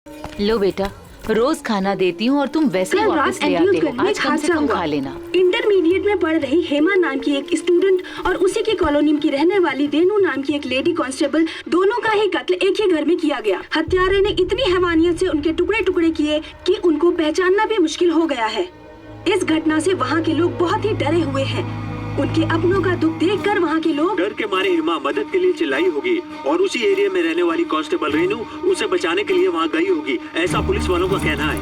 लो बेटा, रोज खाना देती हूँ और तुम वैसे ही वापस ले आते हो। आज कम से कम खा लेना। इंटरमीडिएट में पढ़ रही हेमा नाम की एक स्टूडेंट और उसी की कॉलोनी की रहने वाली रेनू नाम की एक लेडी कांस्टेबल, दोनों का ही कत्ल एक ही घर में किया गया। हत्यारे ने इतनी हैवानियत से उनके टुकड़े टुकड़े किए कि उनको पहचानना भी मुश्किल हो गया है। इस घटना से वहाँ के लोग बहुत ही डरे हुए हैं। उनके अपनों का दुख देखकर वहाँ के लोग डर के मारे हेमा मदद के लिए चिल्लाई होगी और उसी एरिया में रहने वाली कांस्टेबल रेनू उसे बचाने के लिए वहाँ गई होगी, ऐसा पुलिस वालों का कहना है।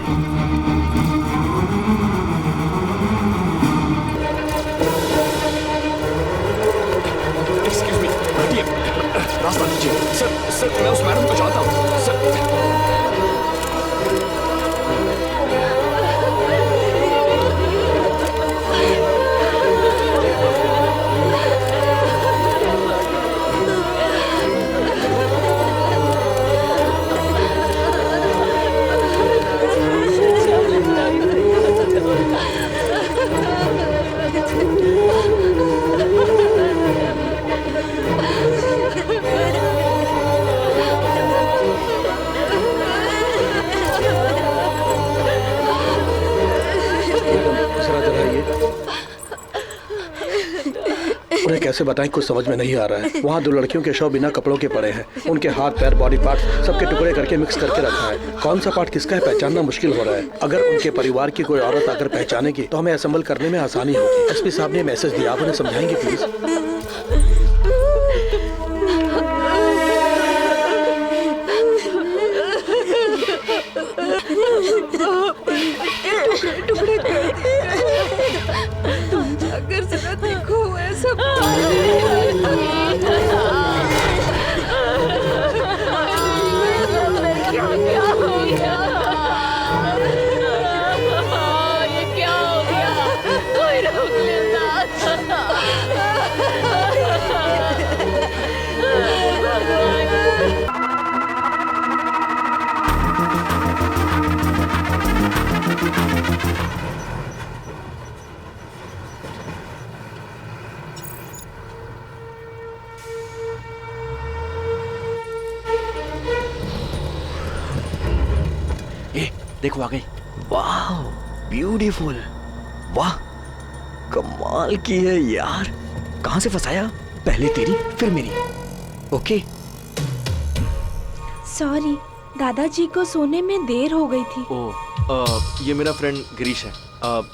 एक्सक्यूज मी, हटिए, रास्ता दीजिए। सर मैं उस मैडम को जानता हूँ सर। उन्हें कैसे बताएं, कुछ समझ में नहीं आ रहा है। वहाँ 2 लड़कियों के शव बिना कपड़ों के पड़े हैं। उनके हाथ पैर बॉडी पार्ट्स सबके टुकड़े करके मिक्स करके रखा है। कौन सा पार्ट किसका है पहचानना मुश्किल हो रहा है। अगर उनके परिवार की कोई औरत अगर पहचानेगी तो हमें असेंबल करने में आसानी होगी। एसपी साहब ने मैसेज दिया, आप उन्हें समझाएंगे प्लीज। अगर जरा देखो ऐसा ये क्या हो गया? कोई रोक लेता। देखो आ गई। वाह ब्यूटीफुल, वाह कमाल की है यार। कहाँ से फंसाया? पहले तेरी फिर मेरी। ओके सॉरी, दादाजी को सोने में देर हो गई थी। ये मेरा फ्रेंड गिरीश है।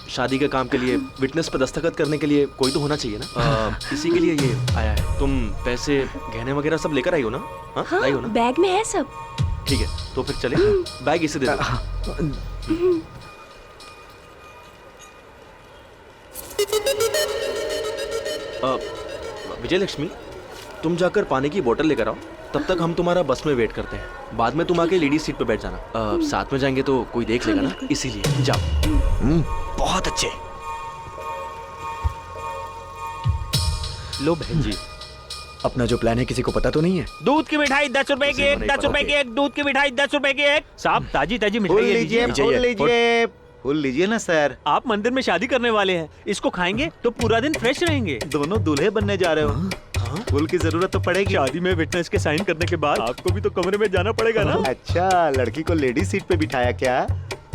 शादी के काम के लिए विटनेस पर दस्तखत करने के लिए कोई तो होना चाहिए ना। इसी के लिए ये आया है। तुम पैसे गहने वगैरह सब लेकर आई हो ना? हाँ, लाई हो ना? बैग में है सब। ठीक है तो फिर चले। बैग इसे दे दो। विजय लक्ष्मी, तुम जाकर पानी की बोतल लेकर आओ। तब तक हम तुम्हारा बस में वेट करते हैं। बाद में तुम आके लेडीज सीट पे बैठ जाना। साथ में जाएंगे तो कोई देख लेगा ना, इसीलिए जाओ। बहुत अच्छे। लो बहन जी, अपना जो प्लान है किसी को पता तो नहीं है? दूध की मिठाई 10 रुपए की एक, 10 रुपए की एक, दूध की मिठाई 10 रुपए की एक। साहब ताजी ताजी मिठाई लीजिए। फूल लीजिए ना सर। आप मंदिर में शादी करने वाले हैं, इसको खाएंगे तो पूरा दिन फ्रेश रहेंगे। दोनों दूल्हे बनने जा रहे हो। फूल की जरूरत तो पड़ेगी। शादी में विटनेस के साइन करने के बाद आपको भी तो कमरे में जाना पड़ेगा ना। अच्छा, लड़की को लेडी सीट पे बिठाया क्या?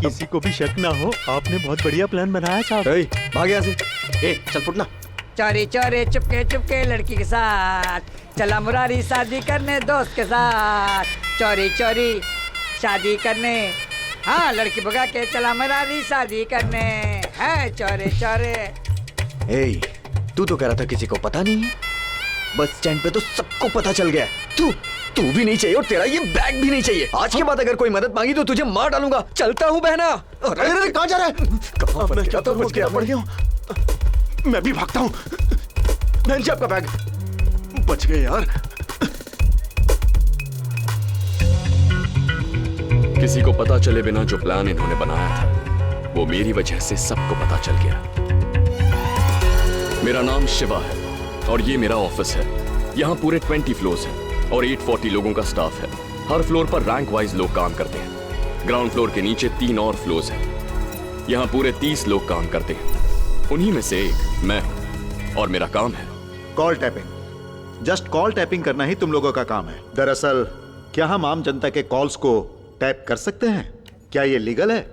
किसी को भी शक ना हो, आपने बहुत बढ़िया प्लान बनाया साहब। भाग यहाँ से। चल फुटना। चोरी चोरी चुपके चुपके लड़की के साथ चला मुरारी शादी करने दोस्त के साथ। चोरी चोरी शादी करने, हाँ लड़की भगा के चला मुरारी शादी करने है। चोरे चोरे। तू तो कह रहा था किसी को पता नहीं है। बस स्टैंड पे तो सबको पता चल गया। तू भी नहीं चाहिए और तेरा ये बैग भी नहीं चाहिए। आज के बाद अगर कोई मदद मांगी तो तुझे मार डालूंगा। चलता हूँ बहना। अरे कहाँ जा रहा है? कहाँ फंस गया? तो पड़ गया। मैं भी भागता हूँ। बहन जी आपका बैग। बच गए यार। किसी को पता चले बिना जो प्लान इन्होंने बनाया था वो मेरी वजह से सबको पता चल गया। मेरा नाम शिवा है और ये मेरा ऑफिस है। यहाँ पूरे 20 फ्लोर्स हैं और 840 लोगों का स्टाफ है। हर फ्लोर पर रैंक वाइज लोग काम करते हैं। ग्राउंड फ्लोर के नीचे 3 और फ्लोर्स हैं। यहाँ पूरे 30 लोग काम करते हैं। उन्हीं में से एक मैं हूँ और मेरा काम है call tapping. Just call tapping करना ही तुम लोगों का काम है। दरअसल क्या हम आम जनता के कॉल्स को टैप कर सकते हैं। क्या ये लीगल है?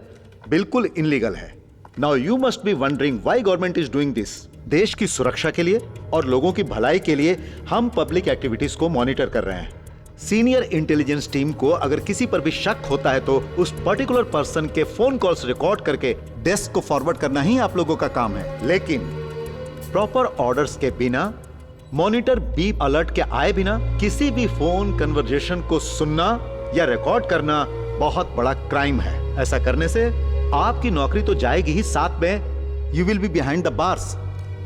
बिल्कुल इनलीगल है। Now you must be wondering why government is doing this. देश की सुरक्षा के लिए और लोगों की भलाई के लिए हम पब्लिक एक्टिविटीज को मॉनिटर कर रहे हैं। सीनियर इंटेलिजेंस टीम को अगर किसी पर भी शक होता है तो उस पर्टिकुलर पर्सन के फोन कॉल्स रिकॉर्ड करके डेस्क को फॉरवर्ड करना ही आप लोगों का काम है। लेकिन प्रॉपर ऑर्डर्स के बिना, मॉनिटर बीप अलर्ट के आए बिना किसी भी फोन कन्वर्सेशन को सुनना या रिकॉर्ड करना बहुत बड़ा क्राइम है। ऐसा करने से आपकी नौकरी तो जाएगी ही, साथ में you will be behind the bars.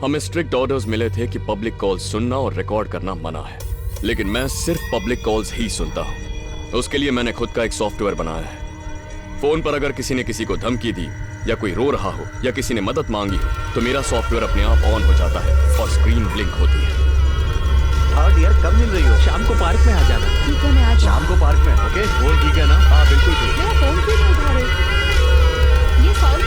हमें स्ट्रिक्ट ऑर्डर्स मिले थे कि पब्लिक कॉल्स सुनना और रिकॉर्ड करना मना है, लेकिन मैं सिर्फ पब्लिक कॉल्स ही सुनता हूँ। उसके लिए मैंने खुद का एक सॉफ्टवेयर बनाया है। फोन पर अगर किसी ने किसी को धमकी दी या कोई रो रहा हो या किसी ने मदद मांगी हो तो मेरा सॉफ्टवेयर अपने आप ऑन हो जाता है और स्क्रीन ब्लिंक होती है। हाँ डियर, कब मिल रही हो? शाम को पार्क में आ जाना। ठीक है, मैं आज शाम को पार्क में, ओके? बोल ठीक है ना? हाँ बिल्कुल ठीक। मेरा फोन क्यों नहीं उठा रहे? ये सॉल्व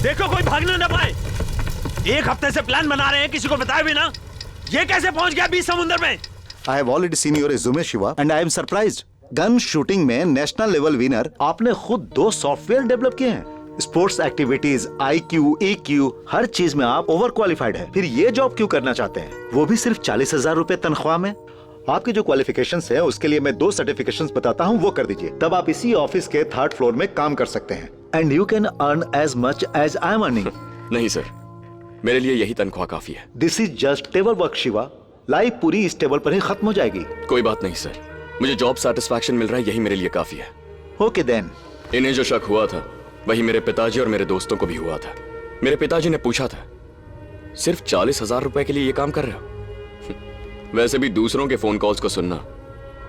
देखो कोई भागने न पाए। एक हफ्ते से प्लान बना रहे हैं, किसी को बताया भी ना। ये कैसे पहुंच गया बीच समुद्र में? I have already seen your resume, Shiva, and I am surprised. Gun shooting में नेशनल लेवल विनर आपने खुद 2 सॉफ्टवेयर डेवलप किए हैं। स्पोर्ट्स एक्टिविटीज, IQ, EQ, हर चीज में आप ओवर क्वालिफाइड है। फिर ये जॉब क्यों करना चाहते हैं, वो भी सिर्फ 40,000 रुपए तनख्वाह में? आपकी जो क्वालिफिकेशंस है उसके लिए मैं 2 सर्टिफिकेशंस बताता हूँ, वो कर दीजिए। तब आप इसी ऑफिस के 3rd फ्लोर में काम कर सकते हैं। And you can earn as much as I am earning. नहीं सर, मेरे लिए यही तनख्वाह काफी है। This is just table work Shiva. Life पूरी इस टेबल पर ही खत्म हो जाएगी। कोई बात नहीं सर, मुझे जॉब सेटिस्फैक्शन मिल रहा है, यही मेरे लिए काफी है। Okay then. इन्हें जो शक हुआ था वही मेरे पिताजी और मेरे दोस्तों को भी हुआ था। मेरे पिताजी ने पूछा था, सिर्फ 40,000 रुपए के लिए ये काम कर रहे हो? वैसे भी दूसरों के फोन कॉल्स को सुनना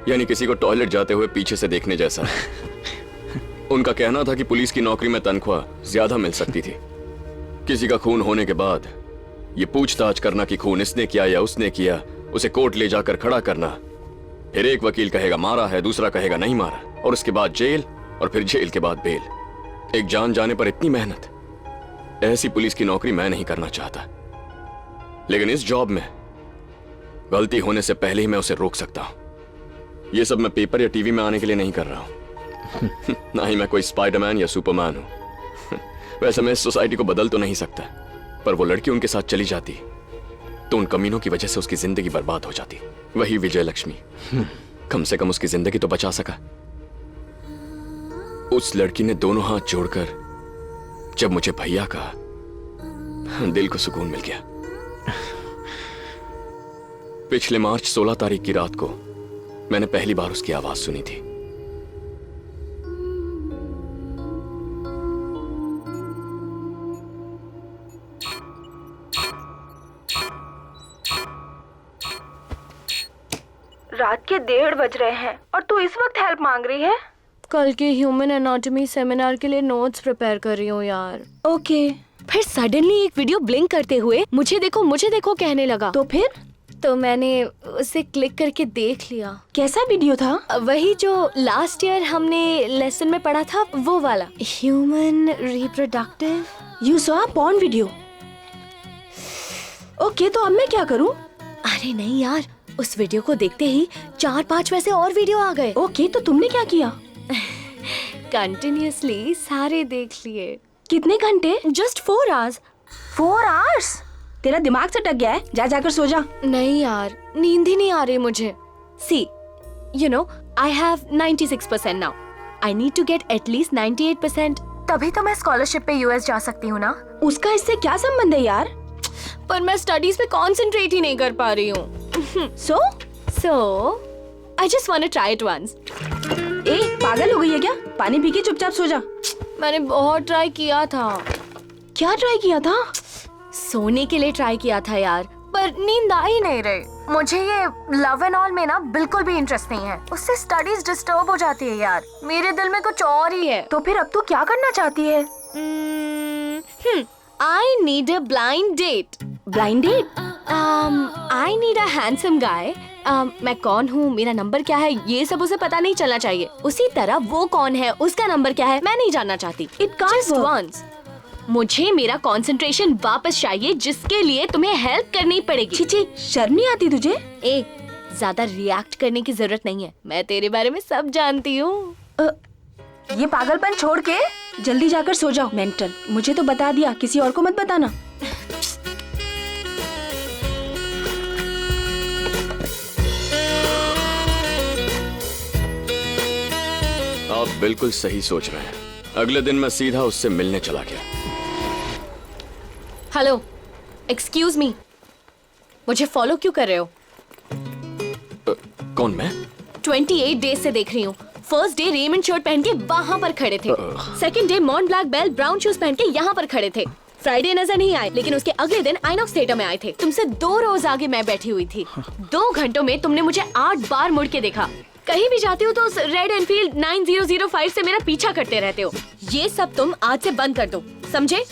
यानी किसी को टॉयलेट जाते हुए पीछे से देखने जैसा है। उनका कहना था कि पुलिस की नौकरी में तनख्वाह ज्यादा मिल सकती थी। किसी का खून होने के बाद ये पूछताछ करना कि खून इसने किया या उसने किया, उसे कोर्ट ले जाकर खड़ा करना, फिर एक वकील कहेगा मारा है, दूसरा कहेगा नहीं मारा, और उसके बाद जेल, और फिर जेल के बाद बेल। एक जान जाने पर इतनी मेहनत, ऐसी पुलिस की नौकरी मैं नहीं करना चाहता। लेकिन इस जॉब में गलती होने से पहले ही मैं उसे रोक सकता हूं। ये सब मैं पेपर या टीवी में आने के लिए नहीं कर रहा हूं। ना ही मैं कोई स्पाइडरमैन या सुपरमैन हूं। वैसे मैं इस सोसाइटी को बदल तो नहीं सकता, पर वो लड़की उनके साथ चली जाती तो उन कमीनों की वजह से उसकी जिंदगी बर्बाद हो जाती। वही विजय लक्ष्मी कम से कम उसकी जिंदगी तो बचा सका। उस लड़की ने दोनों हाथ जोड़कर जब मुझे भैया कहा, दिल को सुकून मिल गया। पिछले मार्च 16 तारीख की रात को मैंने पहली बार उसकी आवाज सुनी थी। रात के 1:30 बज रहे हैं और तू इस वक्त हेल्प मांग रही है? कल के ह्यूमन एनाटॉमी सेमिनार के लिए नोट्स प्रिपेयर कर रही हूँ यार। ओके। फिर सडनली एक वीडियो ब्लिंक करते हुए मुझे देखो कहने लगा। तो फिर? तो मैंने उसे क्लिक करके देख लिया। कैसा वीडियो था? वही जो लास्ट ईयर हमने लेसन में पढ़ा था, वो वाला, human reproductive. You saw porn video? Okay, तो अब मैं क्या करूँ? अरे नहीं यार, उस वीडियो को देखते ही 4-5 वैसे और वीडियो आ गए। ओके, तो तुमने क्या किया? कंटिन्यूअसली सारे देख लिए। कितने घंटे? Just 4 hours. 4 आवर्स? तेरा दिमाग से टक गया है, जाकर सो जा। नहीं यार, नींद ही नहीं आ रही मुझे। See, you know, I have 96% now. I need to get at least 98%, तभी तो मैं स्कॉलरशिप पे यूएस जा सकती हूँ ना। उसका इससे क्या संबंध है यार? पर मैं स्टडीज पे कंसंट्रेट ही नहीं कर पा रही हूँ। So I just want to try it once. ए पागल हो गई है क्या? पानी पी के चुपचाप सो जा। मैंने बहुत ट्राई किया था। क्या ट्राई किया था? सोने के लिए ट्राई किया था यार, पर नींद आ ही नहीं रही। मुझे ये लव एंड ऑल में ना बिल्कुल भी इंटरेस्ट नहीं है। उससे स्टडीज डिस्टर्ब हो जाती है यार। मेरे दिल में कुछ और ही है। तो फिर अब तू क्या करना चाहती है? I need a blind date. Blind date? I need a handsome guy. मैं कौन हूँ, मेरा नंबर क्या है, ये सब उसे पता नहीं चलना चाहिए। उसी तरह वो कौन है, उसका नंबर क्या है, मैं नहीं जानना चाहती। It can't work. मुझे मेरा कंसंट्रेशन वापस चाहिए, जिसके लिए तुम्हें हेल्प करनी पड़ेगी। छी, शर्म नहीं आती तुझे? ए, ज्यादा रिएक्ट करने की जरूरत नहीं है। मैं तेरे बारे में सब जानती हूँ। ये पागलपन छोड़ के जल्दी जाकर सो जाओ। मेंटल। मुझे तो बता दिया, किसी और को मत बताना। आप बिल्कुल सही सोच रहे हैं। अगले दिन मैं सीधा उससे मिलने चला गया। हेलो, एक्सक्यूज मी, मुझे फॉलो क्यों कर रहे हो? कौन मैं? 28 डेज से देख रही हूँ। फर्स्ट डे रेमंड शर्ट पहन के वहाँ पर खड़े थे। Second day mont black bell brown shoes पहन के यहाँ पर खड़े थे। फ्राइडे नजर नहीं आए, लेकिन उसके अगले दिन आइनॉक्स थिएटर में आए थे। तुमसे 2 रोज आगे मैं बैठी हुई थी। 2 घंटों में तुमने मुझे 8 बार मुड़ के देखा। कहीं भी जाती हो तो उस रेड एनफील्ड 9005 से मेरा पीछा करते रहते हो। ये सब तुम आज से बंद कर दो, समझे?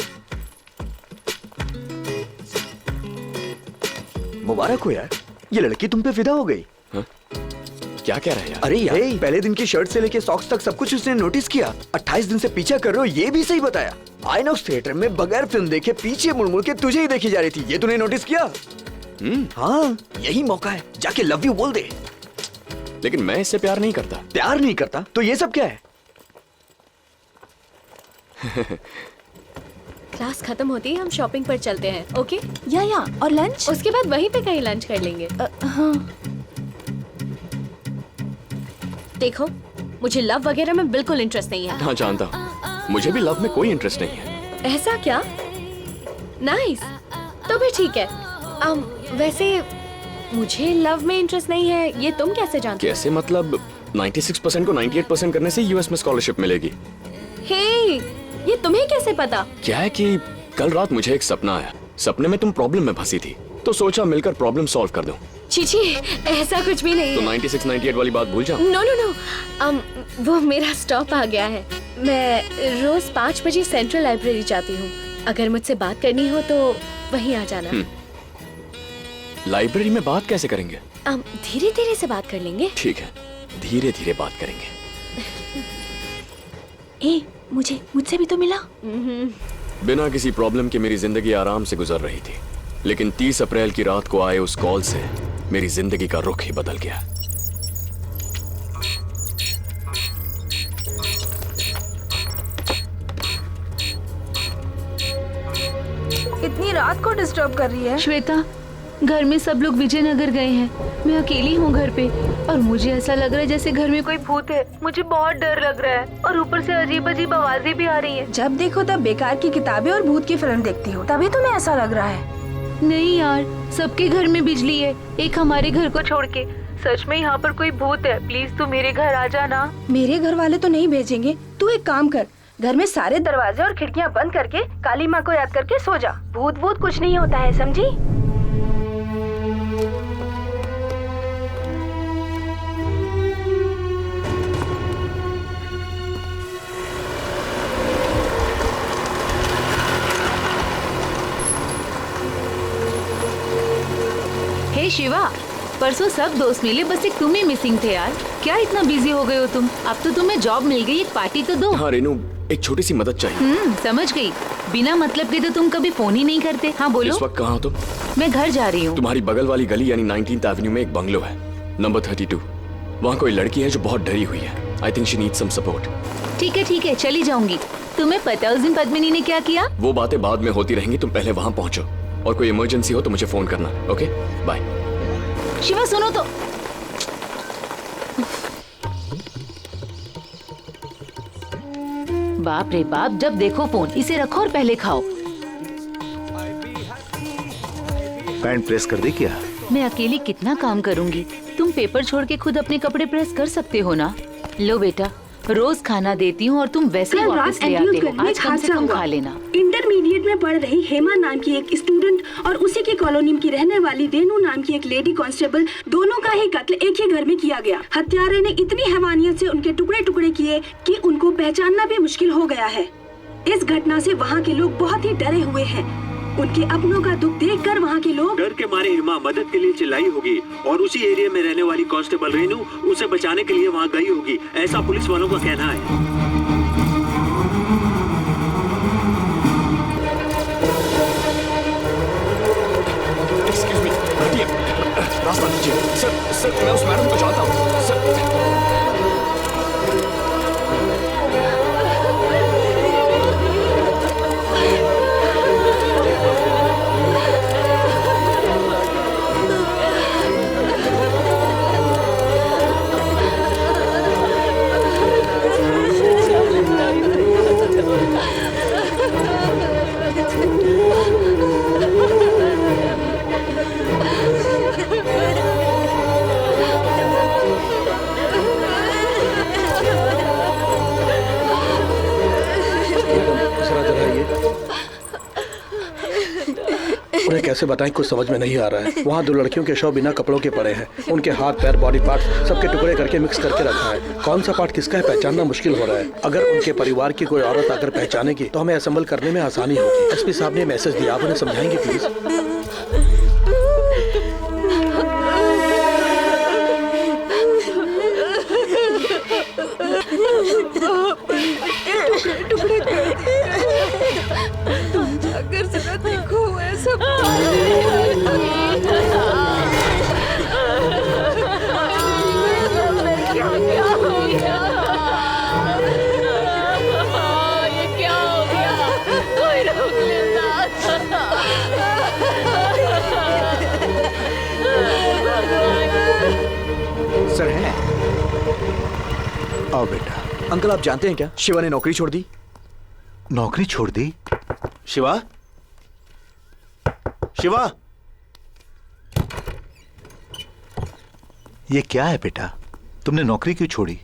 मुबारक हो यार, ये लड़की तुम पे फिदा हो गई। क्या कह रहे हैं यार? अरे यार, पहले दिन की शर्ट से लेके सॉक्स तक सब कुछ उसने नोटिस किया। 28 दिन से पीछा कर रहे हो, ये भी सही बताया। आइनॉक्स थिएटर में बगैर फिल्म देखे पीछे मुड़ मुड़ के तुझे ही देखी जा रही थी, ये तूने नोटिस किया? हाँ, यही मौका है, जाके लव यू बोल दे। लेकिन मैं इससे प्यार नहीं करता। प्यार नहीं करता तो ये सब क्या है? क्लास खत्म होती है, हम शॉपिंग पर चलते हैं, ओके? या और लंच? उसके बाद वहीं पे कहीं लंच कर लेंगे। हाँ। देखो, मुझे लव वगैरह में बिल्कुल इंटरेस्ट नहीं है। हाँ जानता हूँ, मुझे भी लव में कोई इंटरेस्ट नहीं है। ऐसा क्या? नाइस, तो भी ठीक है। वैसे मुझे लव में इंटरेस्ट नहीं है, ये तुम कैसे जानते हो? कैसे मतलब? 96% को 98% करने से यूएस में स्कॉलरशिप मिलेगी। हे, ये तुम्हें कैसे पता? क्या है कि कल रात मुझे एक सपना आया। सपने में तुम प्रॉब्लम में फंसी थी, तो सोचा मिलकर प्रॉब्लम सॉल्व कर दूं। चीची, ऐसा कुछ भी नहीं तो है। 96-98 वाली बात भूल जाओ। नो, वो मेरा स्टॉप आ गया है। मैं रोज 5 बजे सेंट्रल लाइब्रेरी जाती हूँ। अगर मुझसे बात करनी हो तो वहीं आ जाना। लाइब्रेरी में बात कैसे करेंगे? धीरे धीरे से बात कर लेंगे। ठीक है, धीरे धीरे बात करेंगे। ए, मुझसे भी तो मिला। बिना किसी प्रॉब्लम के मेरी जिंदगी आराम से गुजर रही थी, लेकिन 30 अप्रैल की रात को आए उस कॉल से मेरी जिंदगी का रुख ही बदल गया। इतनी रात को डिस्टर्ब कर रही है। श्वेता, घर में सब लोग विजयनगर गए हैं, मैं अकेली हूँ घर पे, और मुझे ऐसा लग रहा है जैसे घर में कोई भूत है। मुझे बहुत डर लग रहा है, और ऊपर से अजीब अजीब आवाजें भी आ रही हैं। जब देखो तब बेकार की किताबें और भूत की फिल्म देखती हो, तभी तुम्हें ऐसा लग रहा है। नहीं यार, सबके घर में बिजली है, एक हमारे घर को छोड़ के। सच में यहाँ पर कोई भूत है, प्लीज तू मेरे घर आ जाना। मेरे घर वाले तो नहीं भेजेंगे। तू एक काम कर, घर में सारे दरवाजे और खिड़कियाँ बंद करके काली माँ को याद करके सो जा। भूत भूत कुछ नहीं होता है, समझी? हे शिवा, परसों सब दोस्त मिले, बस एक तुम ही मिसिंग थे यार। क्या इतना बिजी हो गए हो तुम? अब तो तुम्हें जॉब मिल गई, एक पार्टी तो दो। हाँ रेनू, एक छोटी सी मदद चाहिए। समझ गई। बिना मतलब के तो तुम कभी फोन ही नहीं करते। हाँ बोलो। इस वक्त कहाँ हो तुम? मैं घर जा रही हूँ। तुम्हारी बगल वाली गली यानी 19th एवेन्यू में एक बंगलो है, नंबर 32। वहाँ कोई लड़की है जो बहुत डरी हुई है। I think she needs some support. ठीक है, चली जाऊंगी। तुम्हें पता है उस दिन पद्मिनी ने क्या किया? वो बातें बाद में होती रहेंगी, तुम पहले वहाँ पहुँचो, और कोई इमरजेंसी हो तो मुझे फोन करना। Okay, bye. शिवा सुनो तो। बाप रे बाप, जब देखो फोन। इसे रखो और पहले खाओ। पैंट प्रेस कर दी क्या? मैं अकेली कितना काम करूंगी? तुम पेपर छोड़ के खुद अपने कपड़े प्रेस कर सकते हो ना। लो बेटा, रोज खाना देती हूँ और तुम वैसे ही कल वापस रात ले एंड्रयूज आते घर हो। में आज एक कम से हादसा कम हुआ। खा लेना। इंटरमीडिएट में पढ़ रही हेमा नाम की एक स्टूडेंट और उसी की कॉलोनी की रहने वाली रेनू नाम की एक लेडी कांस्टेबल, दोनों का ही कत्ल एक ही घर में किया गया। हत्यारे ने इतनी हैवानियत से उनके टुकड़े टुकड़े किए कि उनको पहचानना भी मुश्किल हो गया है। इस घटना से वहाँ के लोग बहुत ही डरे हुए हैं। उनके अपनों का दुख देखकर वहाँ के लोग डर के मारे हेमा मदद के लिए चिल्लाई होगी और उसी एरिया में रहने वाली कांस्टेबल रेनू उसे बचाने के लिए वहाँ गई होगी, ऐसा पुलिस वालों का कहना है। एक्सक्यूज मी, हटिए, रास्ता दीजिए। सर मैं उस मैडम को जानता हूँ सर। उन्हें कैसे बताएं, कुछ समझ में नहीं आ रहा है। वहाँ दो लड़कियों के शव बिना कपड़ों के पड़े हैं। उनके हाथ पैर बॉडी पार्ट्स सबके टुकड़े करके मिक्स करके रखा है। कौन सा पार्ट किसका है पहचानना मुश्किल हो रहा है। अगर उनके परिवार की कोई औरत आकर पहचानेगी तो हमें असेंबल करने में आसानी होगी। एसपी साहब ने मैसेज दिया, आप उन्हें समझाएंगे प्लीज? अगर जरा देखो ऐसा ये क्या हो गया? कोई रोक लेता। सर है। आओ बेटा। अंकल आप जानते हैं क्या, शिवा ने नौकरी छोड़ दी। नौकरी छोड़ दी? शिवा, शिवा, ये क्या है बेटा, तुमने नौकरी क्यों छोड़ी?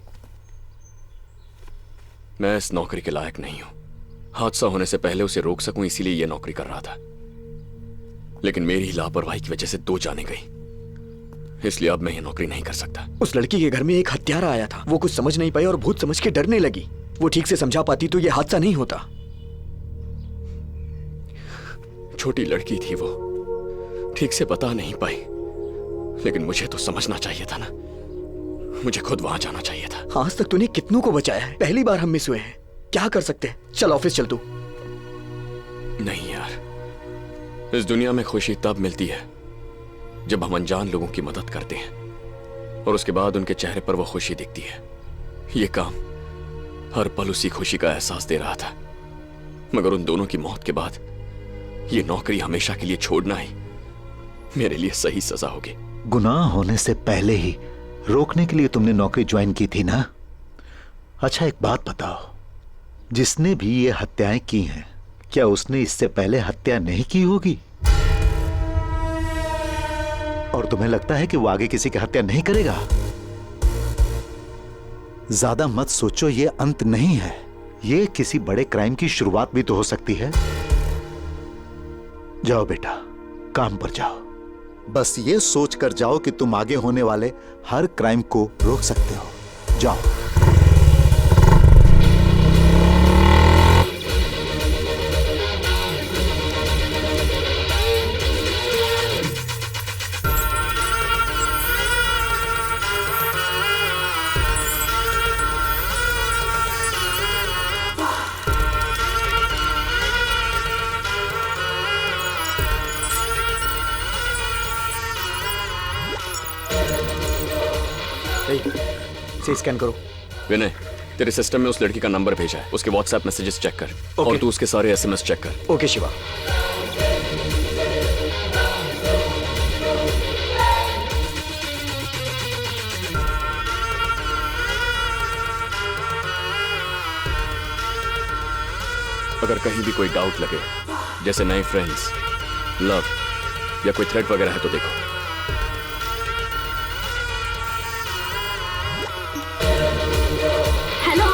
मैं इस नौकरी के लायक नहीं हूं। हादसा होने से पहले उसे रोक सकूं इसीलिए यह नौकरी कर रहा था, लेकिन मेरी ही लापरवाही की वजह से 2 जानें गई, इसलिए अब मैं यह नौकरी नहीं कर सकता। उस लड़की के घर में एक हत्यारा आया था, वो कुछ समझ नहीं पाई और भूत समझ के डरने लगी। वो ठीक से समझा पाती तो यह हादसा नहीं होता। छोटी लड़की थी वो, ठीक से बता नहीं पाई, लेकिन मुझे तो समझना चाहिए था ना। मुझे खुद वहां जाना चाहिए था। आज तक तूने कितनों को बचाया है, पहली बार हम मिस हुए हैं। क्या कर सकते हैं, चल ऑफिस चल तू। नहीं यार, इस दुनिया में खुशी तब मिलती है जब हम अनजान लोगों की मदद करते हैं और उसके बाद उनके चेहरे पर वो खुशी दिखती है। ये काम हर पल उसी खुशी का एहसास दे रहा था, मगर उन दोनों की मौत के बाद ये नौकरी हमेशा के लिए छोड़ना ही मेरे लिए सही सजा होगी। गुनाह होने से पहले ही रोकने के लिए तुमने नौकरी ज्वाइन की थी ना? अच्छा एक बात बताओ, जिसने भी ये हत्याएं की हैं, क्या उसने इससे पहले हत्या नहीं की होगी? और तुम्हें लगता है कि वो आगे किसी की हत्या नहीं करेगा? ज्यादा मत सोचो, ये अंत नहीं है। ये किसी बड़े क्राइम की शुरुआत भी तो हो सकती है। जाओ बेटा, काम पर जाओ। बस ये सोच कर जाओ कि तुम आगे होने वाले हर क्राइम को रोक सकते हो। जाओ। से स्कैन करो। विनय, तेरे सिस्टम में उस लड़की का नंबर भेजा है, उसके व्हाट्सएप मैसेजेस चेक कर। और तू उसके सारे एसएमएस चेक कर। ओके शिवा। अगर कहीं भी कोई डाउट लगे, जैसे नए फ्रेंड्स, लव या कोई थ्रेट वगैरह है तो देखो। हेलो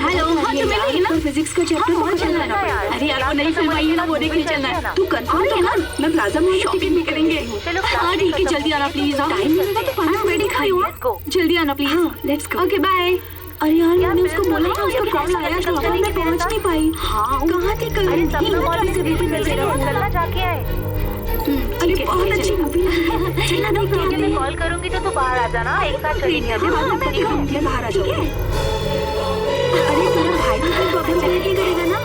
हेलो, हाँ तो मैंने ना फिजिक्स का चैप्टर बहुत चल रहा है। अरे यार वो नई फिल्म आई है ना, वो देखने चलना है। तू कंफर्म तो कर, मैं प्लाजा मॉल में टिकट भी करेंगे। हाँ ठीक है, जल्दी आना प्लीज। टाइम मिलेगा तो 5 मिनट खाई हो, जल्दी आना प्लीज। हाँ लेट्स गो। Okay bye. अरे यार मैंने उसको बोला था, उसका कॉल आया था, मैं पहुंच नहीं पाई। हाँ कहाँ थी कल? चलना जाके आए। अरे बहुत अच्छी मूवी है, चलना देखते मैं कॉल करूंगी तो तू बाहर आ जाना, एक साथ चलेंगे। मैं बाहर आ जाऊंगी। अरे तेरा भाई तो कोई प्रॉब्लम नहीं करेगा ना?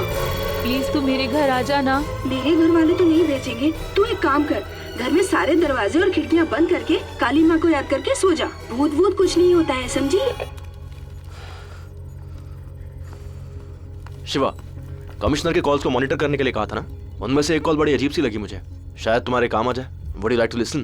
प्लीज तू मेरे घर आ जाना। मेरे घर वाले तो नहीं भेजेंगे। तू एक काम कर, घर में सारे दरवाजे और खिड़कियां बंद करके काली माँ को याद करके सो जा। भूत भूत कुछ नहीं होता है, समझी? शिवा, कमिश्नर के कॉल्स को मॉनिटर करने के लिए कहा था ना, उनमें से एक कॉल बड़ी अजीब सी लगी मुझे, शायद तुम्हारे काम आ जाए। Would you like to listen?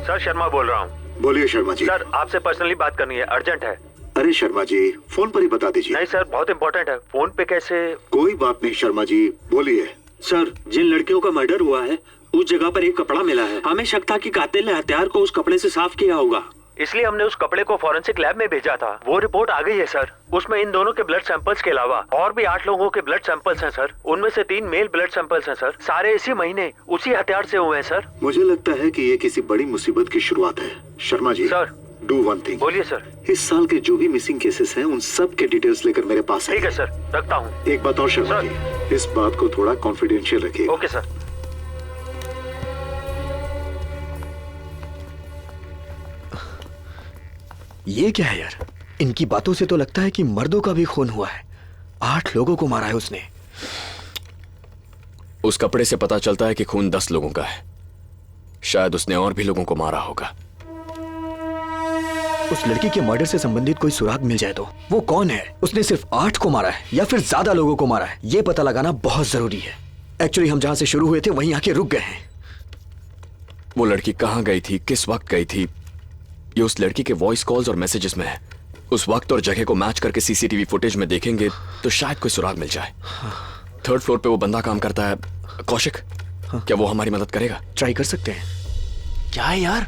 Sir Sharma बोल रहा हूँ। बोलिए शर्मा जी। सर आपसे पर्सनली बात करनी है, अर्जेंट है। अरे शर्मा जी, फोन पर ही बता दीजिए। नहीं सर, बहुत इंपॉर्टेंट है। फोन पे कैसे? कोई बात नहीं शर्मा जी, बोलिए। सर, जिन लड़कियों का मर्डर हुआ है उस जगह पर एक कपड़ा मिला है। हमें शक था कि कातिल ने हथियार को उस कपड़े से साफ किया होगा, इसलिए हमने उस कपड़े को फॉरेंसिक लैब में भेजा था। वो रिपोर्ट आ गई है सर। उसमें इन दोनों के ब्लड सैंपल्स के अलावा और भी 8 लोगों के ब्लड सैंपल्स हैं सर। उनमें से 3 मेल ब्लड सैंपल्स हैं सर। सारे इसी महीने उसी हथियार से हुए हैं सर। मुझे लगता है कि ये किसी बड़ी मुसीबत की शुरुआत है। Sharma ji sir, do one thing. बोलिए सर। इस साल के जो भी मिसिंग केसेस हैं उन सब के डिटेल्स लेकर मेरे पास ठीक है सर, रखता हूँ। एक बात और शर्मा जी, इस बात को थोड़ा कॉन्फिडेंशियल रखिए। Okay sir. ये क्या है यार? इनकी बातों से तो लगता है कि मर्दों का भी खून हुआ है। 8 लोगों को मारा है उसने। उस कपड़े से पता चलता है कि खून 10 लोगों का है। शायद उसने और भी लोगों को मारा होगा। उस लड़की के मर्डर से संबंधित कोई सुराग मिल जाए तो वो कौन है? उसने सिर्फ 8 को मारा है या फिर ज्यादा लोगों को मारा है, ये पता लगाना बहुत जरूरी है। एक्चुअली हम जहां से शुरू हुए थे वहीं आके रुक गए हैं। वो लड़की कहां गई थी, किस वक्त गई थी, ये उस लड़की के वॉइस कॉल्स और मैसेजेस में है। उस वक्त और जगह को मैच करके सीसीटीवी फुटेज में देखेंगे तो शायद कोई सुराग मिल जाए। 3rd फ्लोर पे वो बंदा काम करता है, कौशिक। क्या वो हमारी मदद करेगा? ट्राई कर सकते हैं। क्या है यार,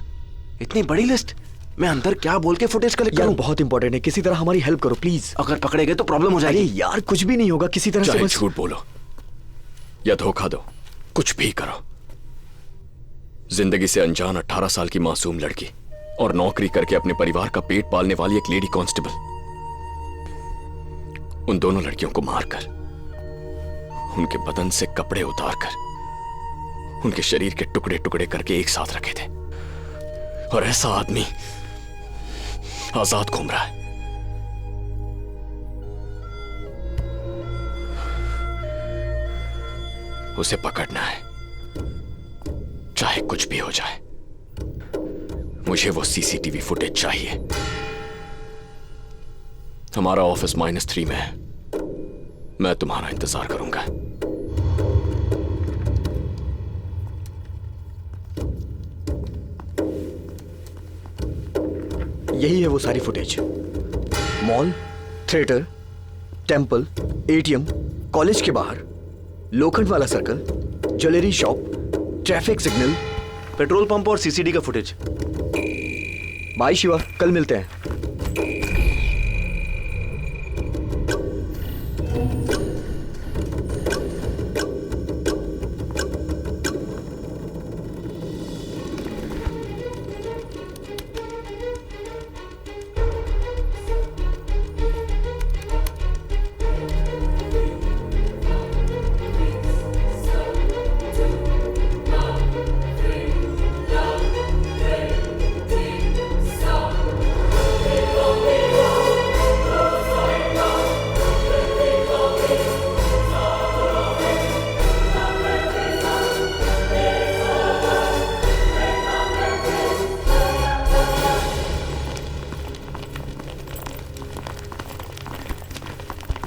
इतनी बड़ी लिस्ट? मैं अंदर क्या बोल के फुटेज कलेक्ट करूं? बहुत इंपॉर्टेंट है, किसी तरह हमारी हेल्प करो प्लीज। अगर पकड़े गए तो प्रॉब्लम हो जाएगी। अरे यार कुछ भी नहीं होगा, किसी तरह से चाहे बस। झूठ बोलो या धोखा दो, कुछ भी करो। जिंदगी से अनजान 18 साल की मासूम लड़की और नौकरी करके अपने परिवार का पेट पालने वाली एक लेडी कांस्टेबल, उन दोनों लड़कियों को मारकर, उनके बदन से कपड़े उतारकर, उनके शरीर के टुकड़े टुकड़े करके एक साथ रखे थे। और ऐसा आदमी आजाद घूम रहा है। उसे पकड़ना है, चाहे कुछ भी हो जाए। मुझे वो सीसीटीवी फुटेज चाहिए। हमारा ऑफिस -3 में है। मैं तुम्हारा इंतजार करूंगा। यही है वो सारी footage. Mall, theatre, temple, ATM, college के बाहर, लोखंड वाला circle, jewellery shop, traffic signal, petrol pump और सीसीडी का फुटेज। बाय शिवा, कल मिलते हैं।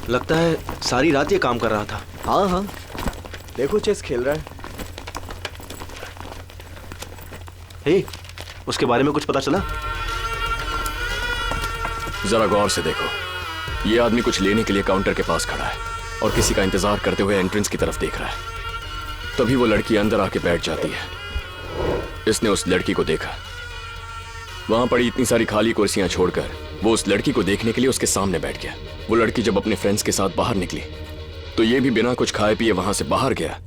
लगता है सारी रात ये काम कर रहा था। हाँ हाँ, देखो चेस खेल रहा है। हे, उसके बारे में कुछ पता चला? जरा गौर से देखो, ये आदमी कुछ लेने के लिए काउंटर के पास खड़ा है और किसी का इंतजार करते हुए एंट्रेंस की तरफ देख रहा है। तभी वो लड़की अंदर आके बैठ जाती है। इसने उस लड़की को देखा। वहां पड़ी इतनी सारी खाली कुर्सियां छोड़कर वो उस लड़की को देखने के लिए उसके सामने बैठ गया। वो लड़की जब अपने फ्रेंड्स के साथ बाहर निकली तो ये भी बिना कुछ खाए पिए वहां से बाहर गया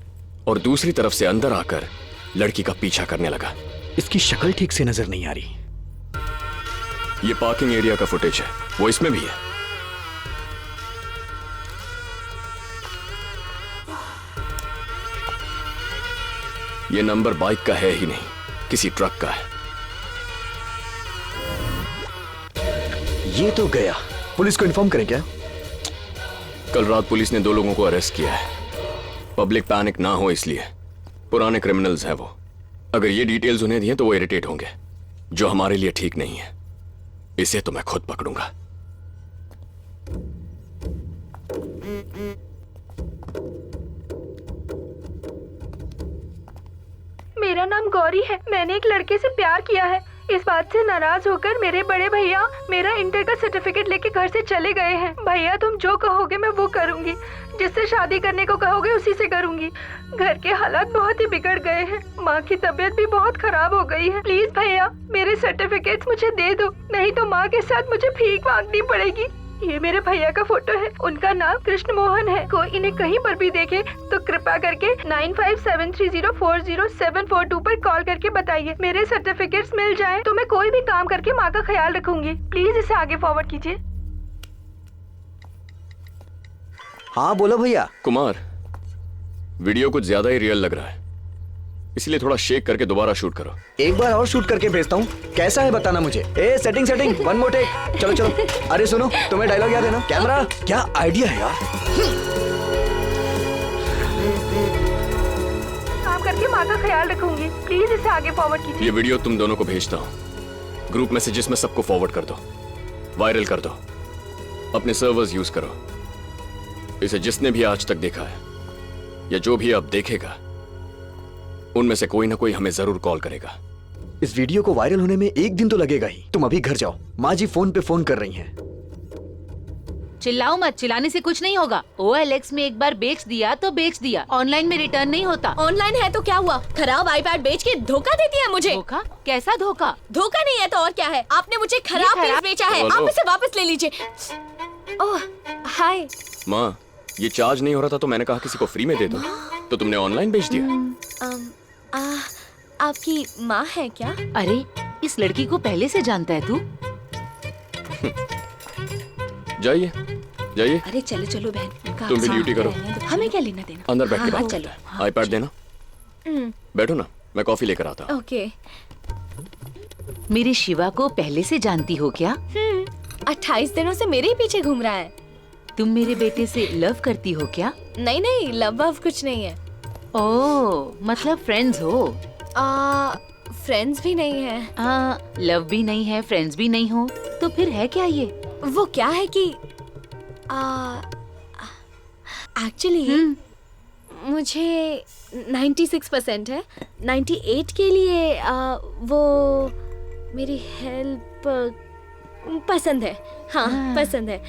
और दूसरी तरफ से अंदर आकर लड़की का पीछा करने लगा। इसकी शक्ल ठीक से नजर नहीं आ रही। ये पार्किंग एरिया का फुटेज है, वो इसमें भी है। ये नंबर बाइक का है ही नहीं, किसी ट्रक का है। ये तो गया। पुलिस को इन्फॉर्म करें क्या? कल रात पुलिस ने 2 लोगों को अरेस्ट किया है। पब्लिक पैनिक ना हो इसलिए। पुराने क्रिमिनल्स हैं वो। अगर ये डिटेल्स उन्हें दिए तो वो इरिटेट होंगे, जो हमारे लिए ठीक नहीं है। इसे तो मैं खुद पकड़ूंगा। मेरा नाम गौरी है। मैंने एक लड़के से प्यार किया है। इस बात से नाराज होकर मेरे बड़े भैया मेरा इंटर का सर्टिफिकेट लेके घर से चले गए हैं। भैया तुम जो कहोगे मैं वो करूंगी। जिससे शादी करने को कहोगे उसी से करूंगी। घर के हालात बहुत ही बिगड़ गए हैं। माँ की तबीयत भी बहुत खराब हो गई है। प्लीज भैया मेरे सर्टिफिकेट्स मुझे दे दो, नहीं तो माँ के साथ मुझे भीख मांगनी पड़ेगी। ये मेरे भैया का फोटो है। उनका नाम कृष्ण मोहन है। कोई इन्हें कहीं पर भी देखे तो कृपया करके 9573040742 पर कॉल करके बताइए। मेरे सर्टिफिकेट्स मिल जाएं तो मैं कोई भी काम करके माँ का ख्याल रखूंगी। प्लीज इसे आगे फॉरवर्ड कीजिए। हाँ बोलो भैया। कुमार, वीडियो कुछ ज्यादा ही रियल लग रहा है, इसलिए थोड़ा शेक करके दोबारा शूट करो। एक बार और शूट करके भेजता हूँ, कैसा है बताना मुझे। ए सेटिंग 1 मोर टेक। चलो चलो। अरे सुनो, तुम्हें डायलॉग याद है ना? कैमरा। क्या आइडिया है यार। काम करके माँ का ख्याल रखूंगी। प्लीज इसे आगे फॉरवर्ड कीजिए। ये वीडियो तुम दोनों को भेजता हूँ। ग्रुप मैसेजेस में सबको फॉरवर्ड कर दो, वायरल कर दो, अपने सर्वर्स यूज करो। इसे जिसने भी आज तक देखा है या जो भी अब देखेगा, उनमें से कोई ना कोई हमें जरूर कॉल करेगा। इस वीडियो को वायरल होने में 1 दिन तो लगेगा ही। तुम अभी घर जाओ, माँ जी फोन पे फोन कर रही हैं। चिल्लाओ मत, चिल्लाने से कुछ नहीं होगा। OLX में एक बार बेच दिया तो बेच दिया, ऑनलाइन में रिटर्न नहीं होता। ऑनलाइन है तो क्या हुआ? खराब आईपैड बेच के धोखा देती है मुझे। धोखा? कैसा धोखा? धोखा नहीं है तो और क्या है? आपने मुझे खराब पीस बेचा है। बोलो। आप इसे वापस ले लीजिए। ओह हाय। माँ, ये चार्ज नहीं हो रहा था तो मैंने कहा किसी को फ्री में दे दो, तो तुमने ऑनलाइन बेच दिया। आपकी माँ है क्या? अरे इस लड़की को पहले से जानता है तू? जाइए जाइए। अरे चलो चलो बहन, तुम भी ड्यूटी करो। हमें क्या लेना देना। अंदर बैठ के हाँ, बात चलो। करते हैं। आईपैड देना। बैठो ना, मैं कॉफी लेकर आता हूँ। ओके। मेरे शिवा को पहले से जानती हो क्या? 28 दिनों से मेरे ही पीछे घूम रहा है। तुम मेरे बेटे से लव करती हो क्या? नहीं नहीं, लव कुछ नहीं है। ओह, मतलब फ्रेंड्स हो? फ्रेंड्स भी नहीं है। लव भी नहीं है, फ्रेंड्स भी नहीं हो, तो फिर है क्या ये? वो क्या है कि एक्चुअली मुझे 96% है। 98 के लिए वो मेरी हेल्प पसंद है। हाँ पसंद है।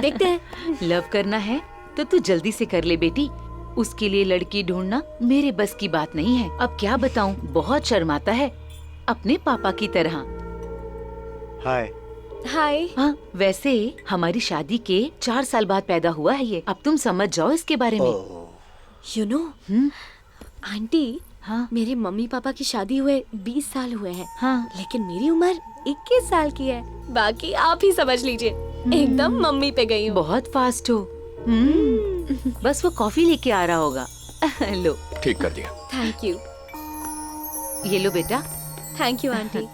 देखते हैं। लव करना है तो तू जल्दी से कर ले बेटी। उसके लिए लड़की ढूंढना मेरे बस की बात नहीं है। अब क्या बताऊं, बहुत शर्माता है, अपने पापा की तरह। हाय। हाय। हाँ, वैसे हमारी शादी के 4 साल बाद पैदा हुआ है ये। अब तुम समझ जाओ इसके बारे में। यू नो आंटी, हाँ मेरे मम्मी पापा की शादी हुए 20 साल हुए हैं। हाँ, लेकिन मेरी उम्र 21 साल की है। बाकी आप ही समझ लीजिए, एकदम मम्मी पे गई हूँ। बहुत फास्ट हो। बस वो कॉफी लेके आ रहा होगा। लो। ठीक कर दिया। Thank you. ये लो बेटा। Thank you aunty.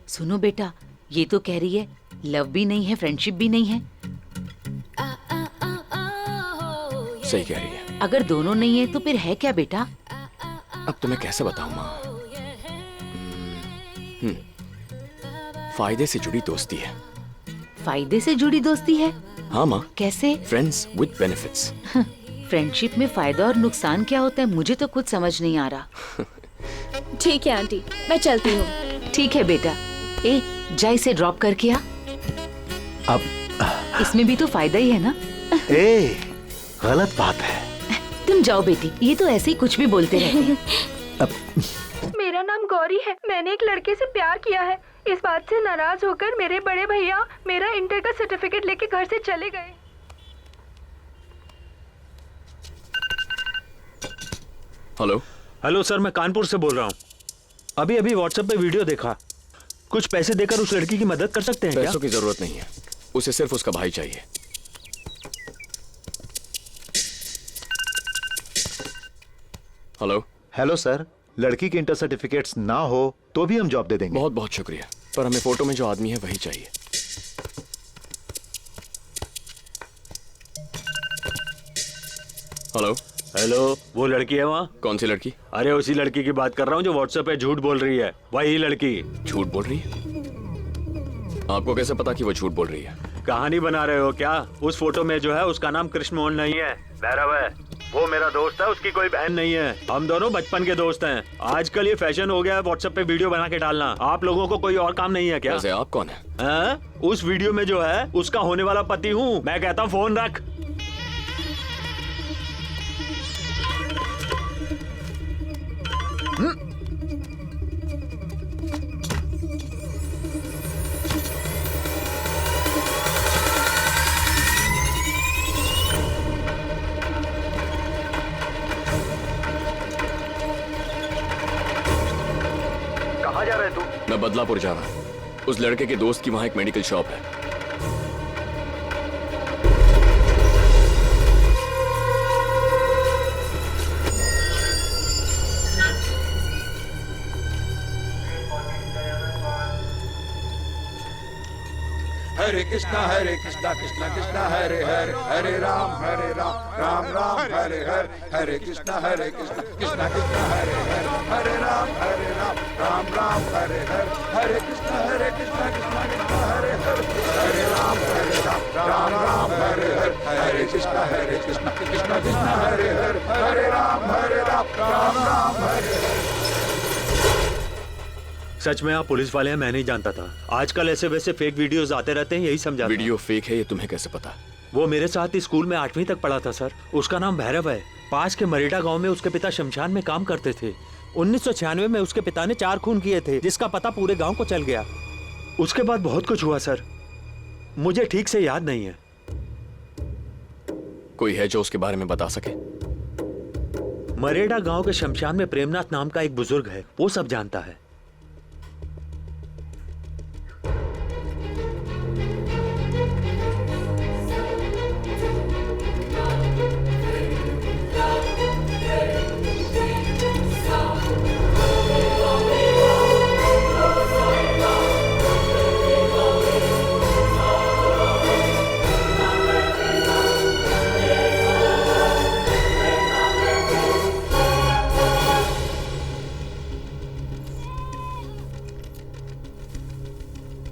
सुनो बेटा, ये तो कह रही है लव भी नहीं है, फ्रेंडशिप भी नहीं है। सही कह रही है। अगर दोनों नहीं है तो फिर है क्या बेटा? अब तुम्हें कैसे बताऊं माँ? फायदे से जुड़ी दोस्ती है। फायदे से जुड़ी दोस्ती है? हाँ माँ। कैसे? Friends with benefits. फ्रेंडशिप में फायदा और नुकसान क्या होता है मुझे तो कुछ समझ नहीं आ रहा। ठीक है आंटी, मैं चलती हूँ। ठीक है बेटा, ए जा इसे ड्रॉप करके आ। अब इसमें भी तो फायदा ही है ना। ए गलत बात है। तुम जाओ बेटी, ये तो ऐसे ही कुछ भी बोलते रहते हैं। मेरा नाम गौरी है। मैंने एक लड़के से प्यार किया है। इस बात से नाराज होकर मेरे बड़े भैया मेरा इंटर का सर्टिफिकेट लेके घर से चले गए। हेलो हेलो सर, मैं कानपुर से बोल रहा हूँ। अभी अभी व्हाट्सएप पे वीडियो देखा। कुछ पैसे देकर उस लड़की की मदद कर सकते हैं क्या? पैसों की जरूरत नहीं है, उसे सिर्फ उसका भाई चाहिए। हेलो हेलो सर, लड़की के इंटर सर्टिफिकेट्स ना हो तो भी हम जॉब दे देंगे। बहुत बहुत शुक्रिया, पर हमें फोटो में जो आदमी है वही चाहिए। हेलो हेलो, वो लड़की है वहाँ? कौन सी लड़की? अरे उसी लड़की की बात कर रहा हूँ जो व्हाट्सएप पे झूठ बोल रही है। वही लड़की। झूठ बोल रही है? आपको कैसे पता कि वो झूठ बोल रही है? कहानी बना रहे हो क्या? उस फोटो में जो है उसका नाम कृष्ण मोहन नहीं है, भैरव है। वो मेरा दोस्त है, उसकी कोई बहन नहीं है। हम दोनों बचपन के दोस्त हैं। आजकल ये फैशन हो गया है व्हाट्सएप पे वीडियो बना के डालना। आप लोगों को कोई और काम नहीं है क्या? वैसे आप कौन है? उस वीडियो में जो है उसका होने वाला पति हूँ मैं। कहता हूँ फोन रख। कहाँ जा रहे तू? मैं बदलापुर जा रहा हूँ। उस लड़के के दोस्त की वहाँ एक मेडिकल शॉप है। हरे कृष्णा कृष्णा कृष्णा हरे हरे, हरे राम राम राम हरे हरे, हरे कृष्णा कृष्णा कृष्णा हरे हरे, हरे राम राम राम हरे हरे, हरे कृष्णा कृष्णा कृष्णा हरे हरे, हरे राम राम हरे हरे, हरे कृष्णा कृष्णा कृष्णा हरे हरे, हरे राम राम हरे हरे। सच में आप पुलिस वाले हैं, मैं नहीं जानता था। आजकल ऐसे वैसे फेक वीडियोस आते रहते हैं, यही समझा। वीडियो फेक है ये तुम्हें कैसे पता? वो मेरे साथ ही स्कूल में 8वीं तक पढ़ा था सर। उसका नाम भैरव है। पास के मरेडा गांव में उसके पिता शमशान में काम करते थे। 1996 में उसके पिता ने 4 खून किए थे, जिसका पता पूरे गांव को चल गया। उसके बाद बहुत कुछ हुआ सर, मुझे ठीक से याद नहीं है। कोई है जो उसके बारे में बता सके? मरेडा गांव के शमशान में प्रेमनाथ नाम का एक बुजुर्ग है, वो सब जानता है।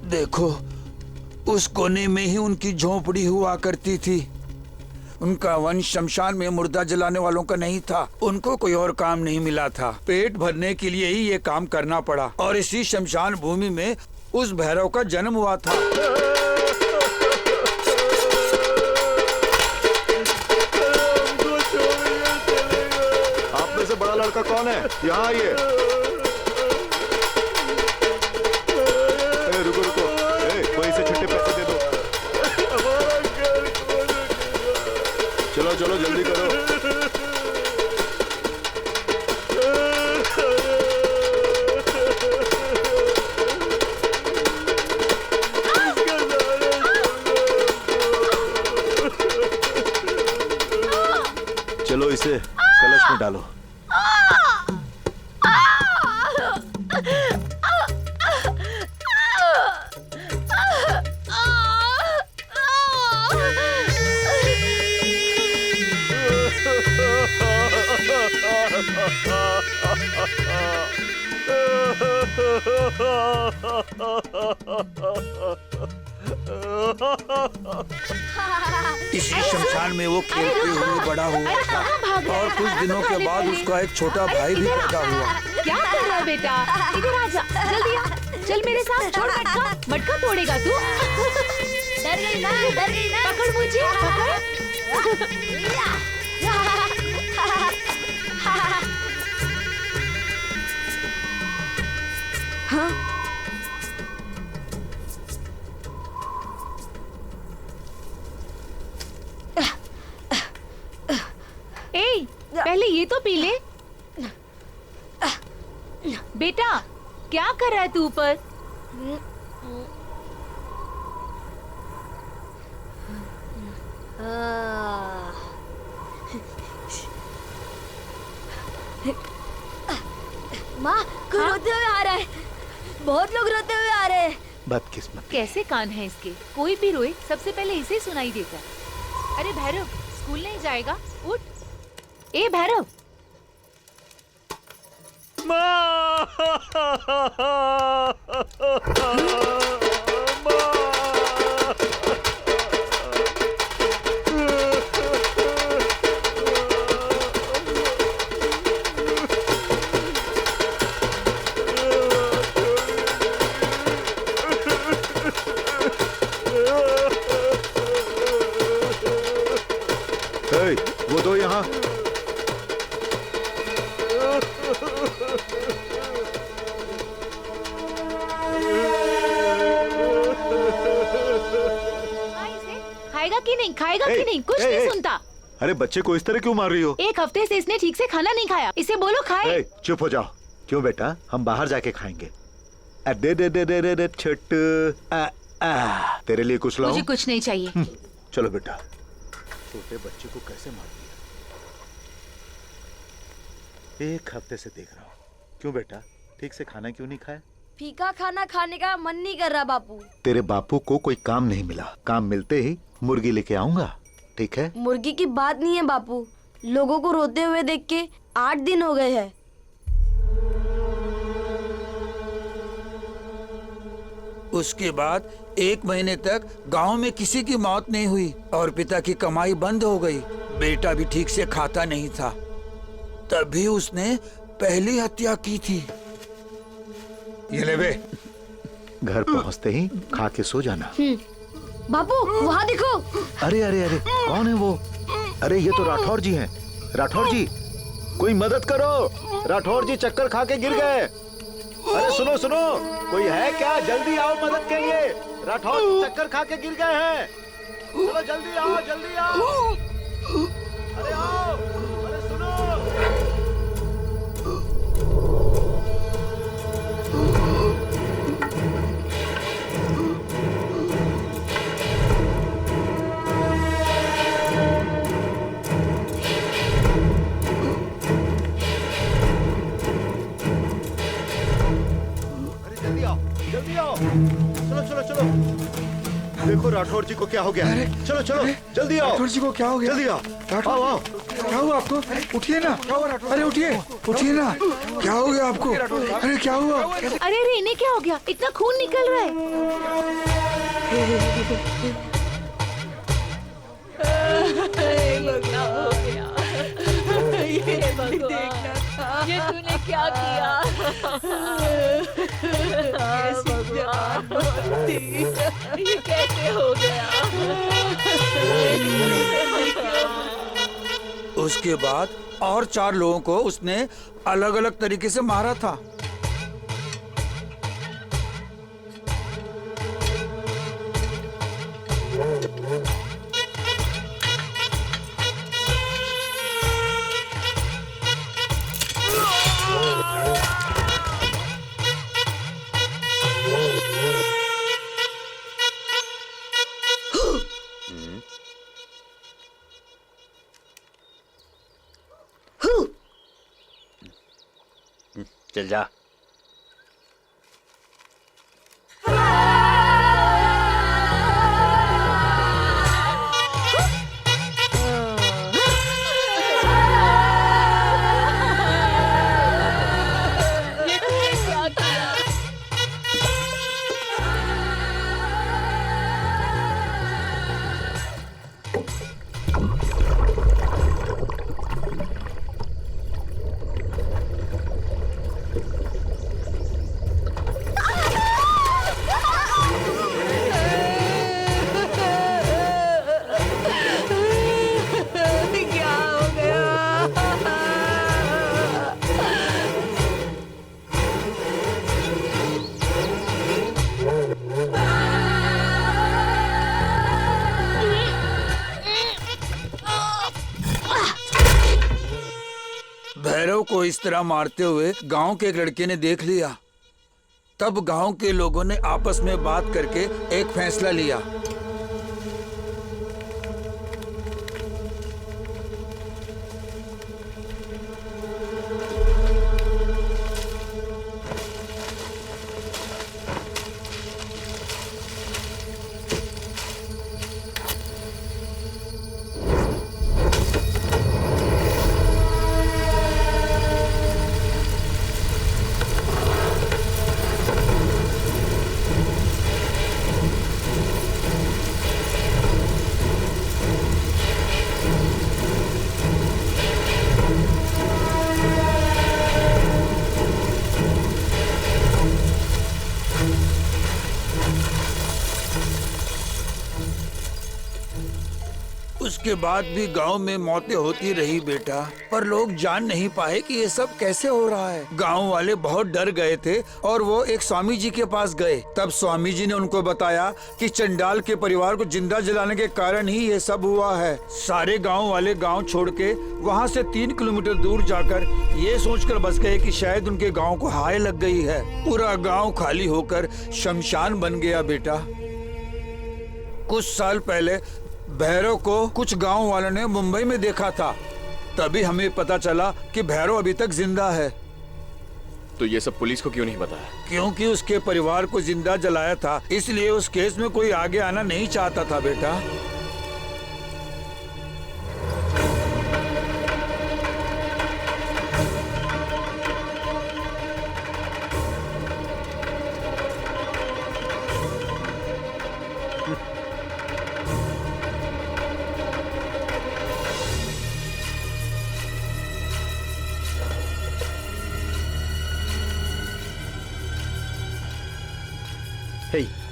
देखो, उस कोने में ही उनकी झोपड़ी हुआ करती थी। उनका वंश शमशान में मुर्दा जलाने वालों का नहीं था। उनको कोई और काम नहीं मिला था। पेट भरने के लिए ही ये काम करना पड़ा और इसी शमशान भूमि में उस भैरव का जन्म हुआ था। आप में से बड़ा लड़का कौन है? यहाँ आइए। रुको रुको, कोई इसे छुट्टे पैसे दे दो। चलो चलो जल्दी करो। चलो इसे कलश में डालो। इसी शमशान में वो खेलते हुए बड़ा हुआ था और कुछ दिनों के बाद उसका एक छोटा भाई भी पैदा हुआ। क्या कर रहा है बेटा? इधर आजा, जल्दी आ। चल मेरे साथ, छोड़ मटका, मटका तोड़ेगा तू। डर गई ना, डर गई ना। पकड़ मुझे, पकड़। हाँ ए, पहले ये तो पी ले। बेटा क्या कर रहा है तू ऊपर? माँ, कोई रोते हुए आ रहा है। बहुत लोग रोते हुए आ रहे हैं। बदकिस्मत। कैसे कान है इसके, कोई भी रोए सबसे पहले इसे सुनाई देता है। अरे भैरव, स्कूल नहीं जाएगा? उठ। ए भैरव। वो दो यहाँ। खाएगा कि नहीं, खाएगा कि नहीं, कुछ नहीं सुनता। अरे बच्चे को इस तरह क्यों मार रही हो? एक हफ्ते से इसने ठीक से खाना नहीं खाया, इसे बोलो खाए। चुप हो जाओ। क्यों बेटा, हम बाहर जाके खाएंगे। दे दे दे दे दे छोटू, तेरे लिए कुछ लाऊं? मुझे कुछ नहीं चाहिए। चलो बेटा। छोटे बच्चे को कैसे मार दिया? एक हफ्ते से देख रहा हूँ। क्यों बेटा, ठीक से खाना क्यों नहीं खाया? फीका खाना खाने का मन नहीं कर रहा बापू। तेरे बापू को कोई काम नहीं मिला, काम मिलते ही मुर्गी लेके आऊंगा, ठीक है? मुर्गी की बात नहीं है बापू, लोगों को रोते हुए देख के 8 दिन हो गए हैं। उसके बाद 1 महीने तक गांव में किसी की मौत नहीं हुई और पिता की कमाई बंद हो गई। बेटा भी ठीक से खाता नहीं था, तभी उसने पहली हत्या की थी। ये ले बे। घर पहुंचते ही खा के सो जाना। बापू वहाँ देखो। अरे अरे अरे, कौन है वो? अरे ये तो राठौर जी हैं। राठौर जी, कोई मदद करो। राठौर जी चक्कर खा के गिर गए। अरे सुनो सुनो, कोई है क्या? जल्दी आओ मदद के लिए। राठौर चक्कर खा के गिर गए हैं। चलो जल्दी आओ, जल्दी आओ। अरे आओ, अरे सुनो। जल्दी आओ, चलो चलो चलो। देखो राठौर जी को क्या हो गया। चलो चलो जल्दी आओ। राठौर जी को क्या हो गया? जल्दी आओ। राठौर, आओ। क्या हुआ आपको? उठिए ना, अरे उठिए, उठिए ना। क्या हो गया आपको? अरे क्या हुआ? अरे अरे इन्हें क्या हो गया? इतना खून निकल रहा है। ये तूने क्या किया? ये कैसे हो गया? उसके बाद और 4 लोगों को उसने अलग अलग तरीके से मारा था। चल जा। इस तरह मारते हुए गांव के एक लड़के ने देख लिया। तब गांव के लोगों ने आपस में बात करके एक फैसला लिया। उसके बाद भी गांव में मौतें होती रही बेटा, पर लोग जान नहीं पाए कि ये सब कैसे हो रहा है। गांव वाले बहुत डर गए थे और वो एक स्वामी जी के पास गए। तब स्वामी जी ने उनको बताया कि चंडाल के परिवार को जिंदा जलाने के कारण ही ये सब हुआ है। सारे गांव वाले गांव छोड़ के वहाँ से 3 किलोमीटर दूर जाकर ये सोचकर बस गए कि शायद उनके गाँव को हाय लग गई है। पूरा गाँव खाली होकर शमशान बन गया बेटा। कुछ साल पहले भैरव को कुछ गांव वालों ने मुंबई में देखा था। तभी हमें पता चला कि भैरव अभी तक जिंदा है। तो ये सब पुलिस को क्यों नहीं बताया? क्योंकि उसके परिवार को जिंदा जलाया था, इसलिए उस केस में कोई आगे आना नहीं चाहता था बेटा।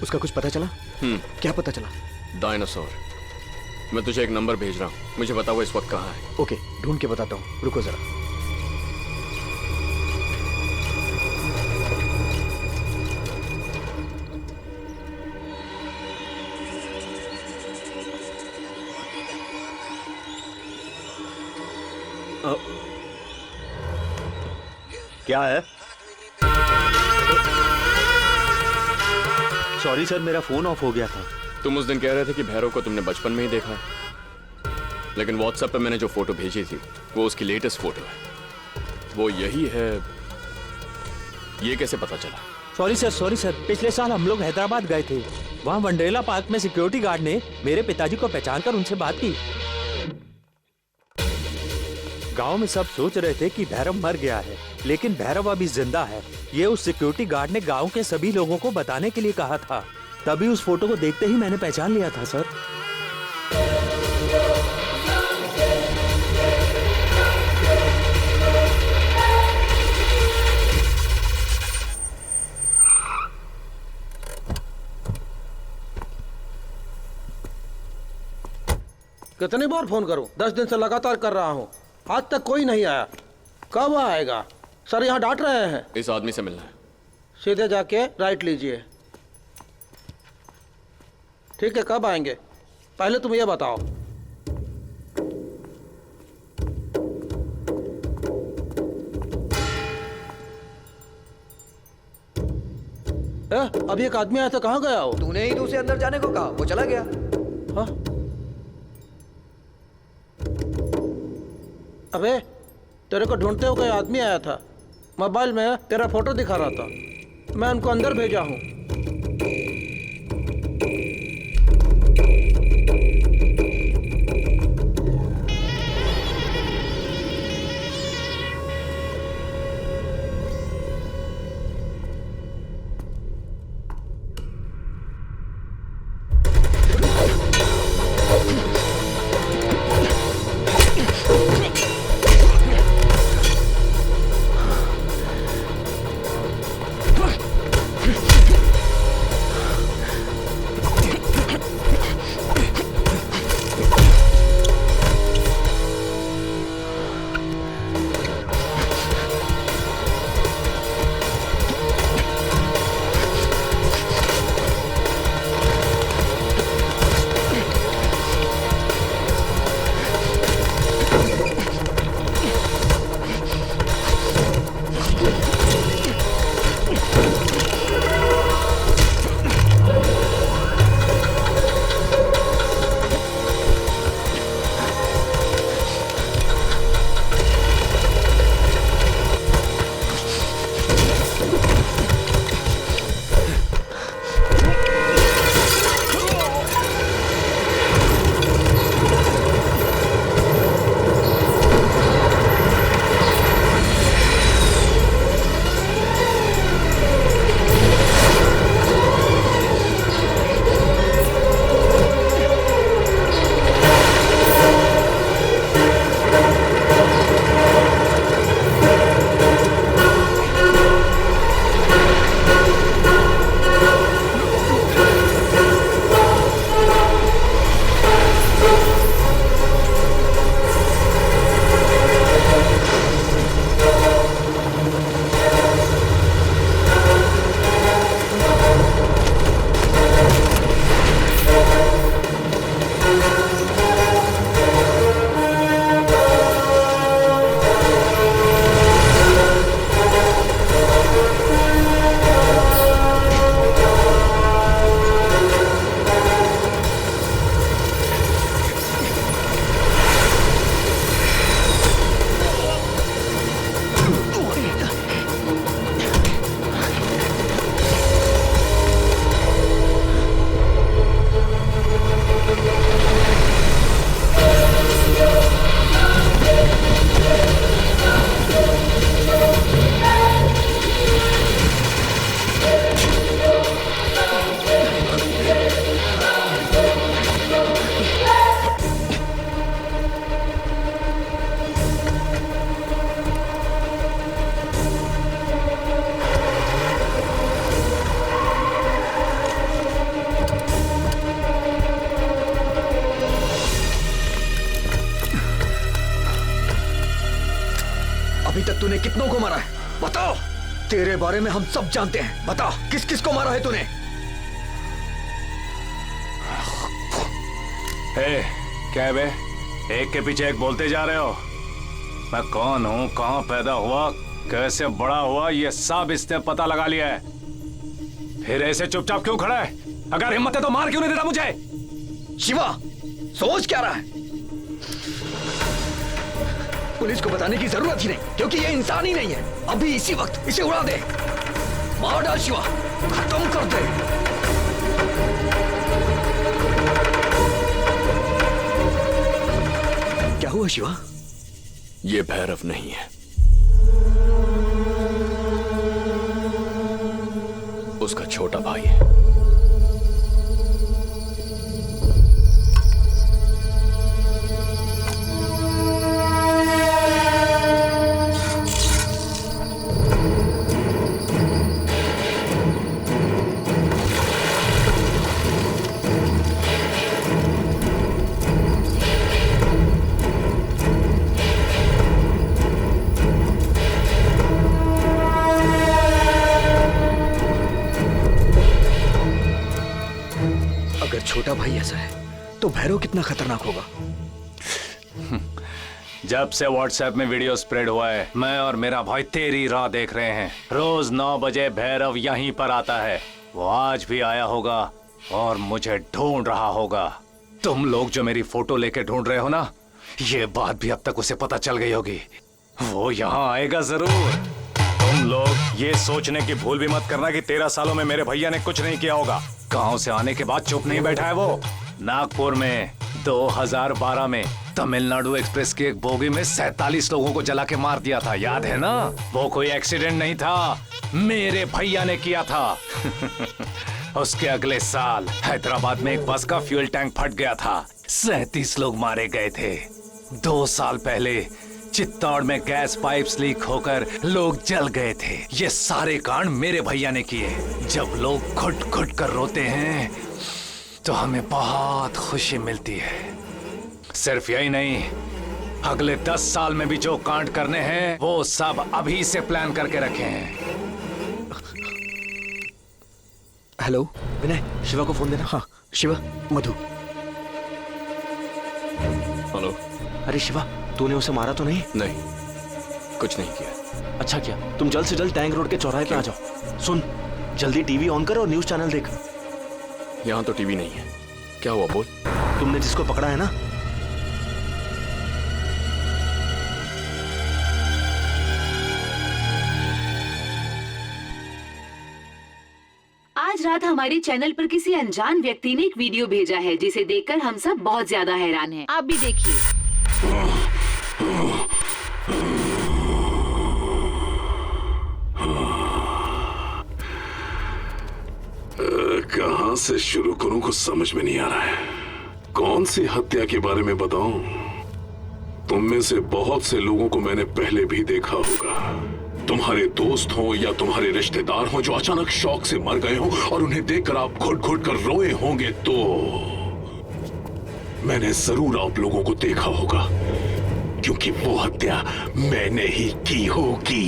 उसका कुछ पता चला? क्या पता चला? डायनासोर। मैं तुझे एक नंबर भेज रहा हूँ, मुझे बता वो इस वक्त कहाँ है। ओके, ढूंढ के बताता हूँ, रुको जरा। क्या है? सॉरी सर, मेरा फोन ऑफ हो गया था। तुम उस दिन कह रहे थे कि भैरव को तुमने बचपन में ही देखा है, लेकिन व्हाट्सएप पे मैंने जो फोटो भेजी थी वो उसकी लेटेस्ट फोटो है। वो यही है। ये कैसे पता चला? सॉरी सर, पिछले साल हम लोग हैदराबाद गए थे। वहाँ वंडरेला पार्क में सिक्योरिटी गार्ड ने मेरे पिताजी को पहचान कर उनसे बात की। गांव में सब सोच रहे थे कि भैरव मर गया है, लेकिन भैरव अभी जिंदा है। ये उस सिक्योरिटी गार्ड ने गांव के सभी लोगों को बताने के लिए कहा था। तभी उस फोटो को देखते ही मैंने पहचान लिया था सर। कितनी बार फोन करूं? 10 दिन से लगातार कर रहा हूं, आज तक कोई नहीं आया। कब आएगा? सर यहाँ डांट रहे हैं। इस आदमी से मिलना है। सीधे जाके राइट लीजिए। ठीक है, कब आएंगे? पहले तुम ये बताओ। अभी एक आदमी आया था, कहाँ गया हो? तूने ही तो उसे अंदर जाने को कहा, वो चला गया। हाँ? अबे, तेरे को ढूंढते हुए आदमी आया था। मोबाइल में तेरा फोटो दिखा रहा था। मैं उनको अंदर भेजा हूँ। कितनों को मारा है बताओ। तेरे बारे में हम सब जानते हैं, बता किस किस को मारा है तूने। क्या बे, एक के पीछे एक बोलते जा रहे हो? मैं कौन हूँ, कहाँ पैदा हुआ, कैसे बड़ा हुआ, ये सब इसने पता लगा लिया है। फिर ऐसे चुपचाप क्यों खड़ा है? अगर हिम्मत है तो मार क्यों नहीं देता मुझे? शिवा सोच क्या रहा है? पुलिस को बताने की जरूरत ही नहीं, क्योंकि ये इंसान ही नहीं है। अभी इसी वक्त इसे उड़ा दे, मार डाल शिवा, खत्म कर दे। क्या हुआ शिवा? ये भैरव नहीं है, उसका छोटा भाई है। छोटा भाई ऐसा है तो भैरव कितना खतरनाक होगा। जब से व्हाट्सएप में वीडियो स्प्रेड हुआ है, मैं और मेरा भाई तेरी राह देख रहे हैं। रोज 9 बजे भैरव यहीं पर आता है। वो आज भी आया होगा और मुझे ढूंढ रहा होगा। तुम लोग जो मेरी फोटो लेके ढूंढ रहे हो ना, ये बात भी अब तक उसे पता चल गई होगी। वो यहाँ आएगा जरूर। तुम लोग ये सोचने की भूल भी मत करना कि 13 सालों में मेरे भैया ने कुछ नहीं किया होगा। गांव से आने के बाद चुप नहीं बैठा है वो। नागपुर में 2012 में तमिलनाडु एक्सप्रेस की एक बोगी में 47 लोगों को जला के मार दिया था, याद है ना? वो कोई एक्सीडेंट नहीं था, मेरे भैया ने किया था। उसके अगले साल हैदराबाद में एक बस का फ्यूल टैंक फट गया था, 37 लोग मारे गए थे। 2 साल पहले चित्तौड़ में गैस पाइप्स लीक होकर लोग जल गए थे। ये सारे कांड मेरे भैया ने किए। जब लोग घुट घुट कर रोते हैं तो हमें बहुत खुशी मिलती है। सिर्फ यही नहीं, अगले 10 साल में भी जो कांड करने हैं वो सब अभी से प्लान करके रखे हैं। हेलो विनय, शिवा को फोन देना। हाँ शिवा, मधु। हेलो। अरे शिवा, तूने उसे मारा तो नहीं? नहीं, कुछ नहीं किया। अच्छा किया। तुम जल्द से जल्द टैंक रोड के चौराहे पे आ जाओ। सुन, जल्दी टीवी ऑन कर और न्यूज चैनल देख। यहाँ तो टीवी नहीं है। क्या हुआ बोल? तुमने जिसको पकड़ा है ना, आज रात हमारे चैनल पर किसी अनजान व्यक्ति ने एक वीडियो भेजा है जिसे देखकर हम सब बहुत ज्यादा हैरान हैं। आप भी देखिए। कहाँ से शुरू करूं कुछ समझ में नहीं आ रहा है। कौन सी हत्या के बारे में बताऊं? तुम में से बहुत से लोगों को मैंने पहले भी देखा होगा। तुम्हारे दोस्त हो या तुम्हारे रिश्तेदार हो जो अचानक शौक से मर गए हो और उन्हें देखकर आप घुट घुट कर रोए होंगे, तो मैंने जरूर आप लोगों को देखा होगा, क्योंकि वो हत्या मैंने ही की होगी।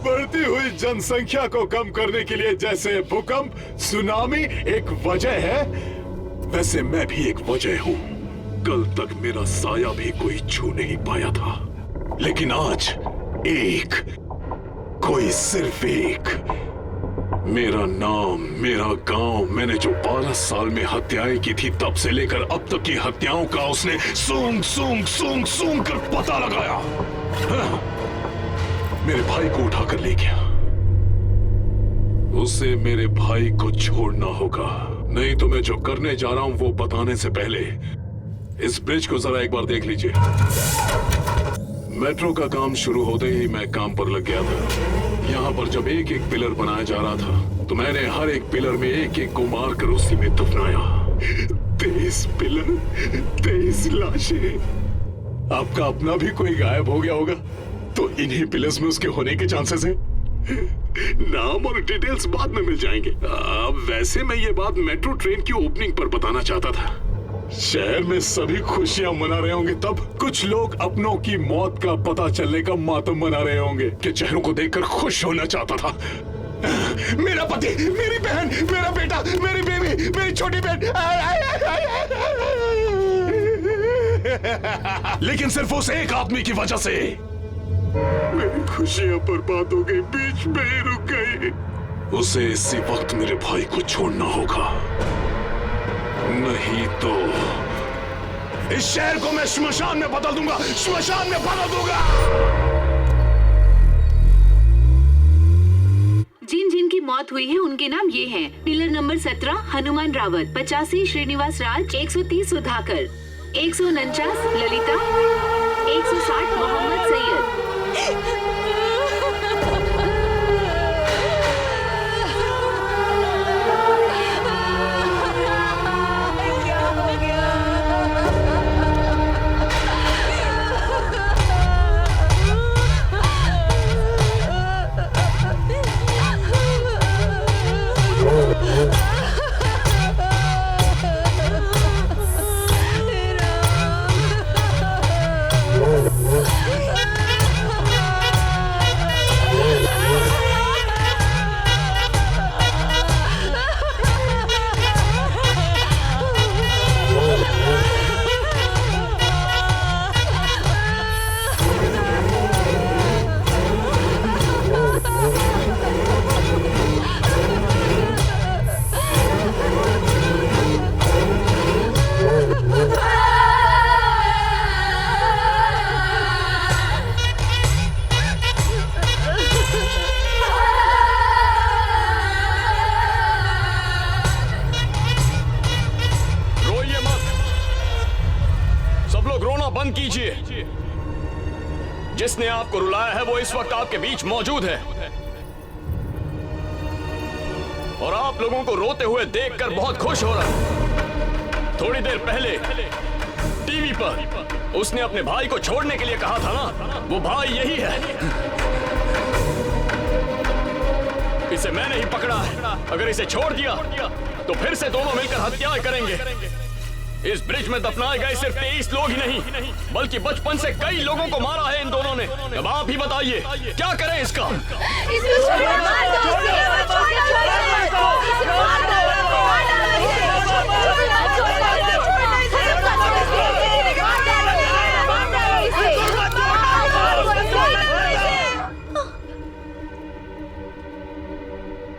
बढ़ती हुई जनसंख्या को कम करने के लिए जैसे भूकंप, सुनामी एक वजह है, वैसे मैं भी एक वजह हूं। कल तक मेरा साया भी कोई छू नहीं पाया था, लेकिन आज एक, कोई सिर्फ एक। मेरा नाम, मेरा गांव, मैंने जो 12 साल में हत्याएं की थी तब से लेकर अब तक की हत्याओं का उसने सूंघ सूंघ सूंघ सूंघ कर पता लगाया। हाँ, मेरे भाई को उठाकर ले गया। उसे मेरे भाई को छोड़ना होगा, नहीं तो मैं जो करने जा रहा हूं वो बताने से पहले इस ब्रिज को जरा एक बार देख लीजिए। मेट्रो का काम शुरू होते ही मैं काम पर लग गया था। यहाँ पर जब एक एक पिलर बनाया जा रहा था तो मैंने हर एक पिलर में एक एक को मारकर उसी में दफनाया। 23 पिलर, 23 लाशें। आपका अपना भी कोई गायब हो गया होगा तो इन्हीं पिलर्स में उसके होने के चांसेस हैं। नाम और डिटेल्स बाद में मिल जाएंगे। वैसे मैं ये बात मेट्रो ट्रेन की ओपनिंग पर बताना चाहता था। शहर में सभी खुशियां मना रहे होंगे, तब कुछ लोग अपनों की मौत का पता चलने का मातम मना रहे होंगे कि चेहरों को देखकर खुश होना चाहता था। मेरा पति, मेरी बहन, मेरा बेटा, मेरी बेबी, मेरी छोटी बहन, लेकिन सिर्फ उस एक आदमी की वजह से मेरी खुशियां बर्बाद हो गई, बीच में ही रुक गई। उसे इसी वक्त मेरे भाई को छोड़ना होगा, नहीं तो इस शहर को मैं श्मशान में बदल दूंगा, श्मशान में बदल दूंगा। जिन जिन की मौत हुई है उनके नाम ये हैं: पिलर नंबर 17 हनुमान रावत, 85 श्रीनिवास राज, 130 सुधाकर, 149 ललिता, 160 मोहम्मद सैयद। जिसने आपको रुलाया है वो इस वक्त आपके बीच मौजूद है और आप लोगों को रोते हुए देखकर बहुत खुश हो रहा है। थोड़ी देर पहले टीवी पर उसने अपने भाई को छोड़ने के लिए कहा था ना, वो भाई यही है। इसे मैंने ही पकड़ा है, अगर इसे छोड़ दिया तो फिर से दोनों मिलकर हत्याएं करेंगे। इस ब्रिज में दफनाए गए सिर्फ 23 लोग ही नहीं, बल्कि बचपन से कई लोगों को मारा है इन दोनों ने। अब आप ही बताइए क्या करें इसका?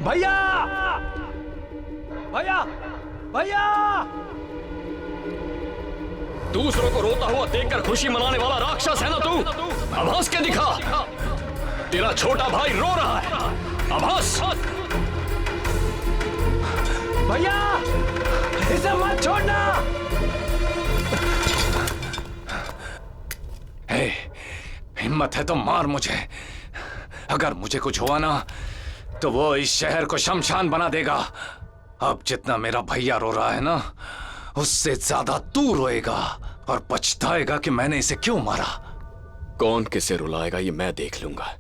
भैया, भैया, भैया! दूसरों को रोता हुआ देखकर खुशी मनाने वाला राक्षस है ना तू? अब हंस के दिखा। तेरा छोटा भाई रो रहा है, अब हंस। भैया, इसे मत छोड़ना। हिम्मत है तो मार मुझे। अगर मुझे कुछ हुआ ना तो वो इस शहर को शमशान बना देगा। अब जितना मेरा भैया रो रहा है ना, उससे ज्यादा तू रोएगा और पछताएगा कि मैंने इसे क्यों मारा। कौन किसे रुलाएगा ये मैं देख लूंगा।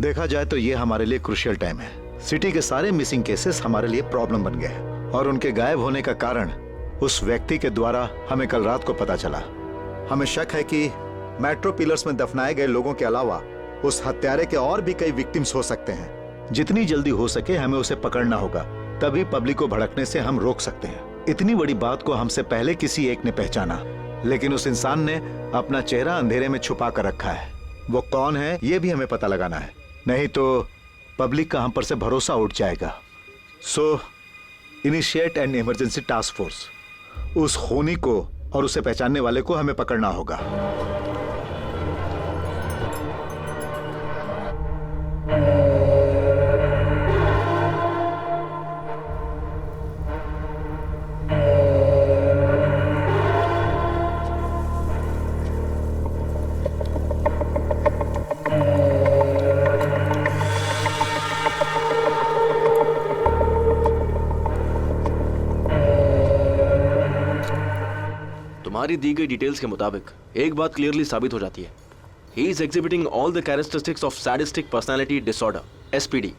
देखा जाए तो ये हमारे लिए क्रूशियल टाइम है। सिटी के सारे मिसिंग केसेस हमारे लिए प्रॉब्लम बन गए हैं और उनके गायब होने का कारण उस व्यक्ति के द्वारा हमें कल रात को पता चला। हमें शक है कि मेट्रो पिलर्स में दफनाए गए लोगों के अलावा उस हत्यारे के और भी कई विक्टिम्स हो सकते हैं। जितनी जल्दी हो सके हमें उसे पकड़ना होगा, तभी पब्लिक को भड़कने से हम रोक सकते हैं। इतनी बड़ी बात को हमसे पहले किसी एक ने पहचाना, लेकिन उस इंसान ने अपना चेहरा अंधेरे में छुपा कर रखा है। वो कौन है ये भी हमें पता लगाना है, नहीं तो पब्लिक का हम पर से भरोसा उठ जाएगा। So initiate an emergency task force. उस खूनी को और उसे पहचानने वाले को हमें पकड़ना होगा। तुम्हारी दी गई डिटेल्स के मुताबिक एक बात क्लियरली साबित हो जाती है। He is exhibiting all the characteristics of sadistic personality disorder (SPD).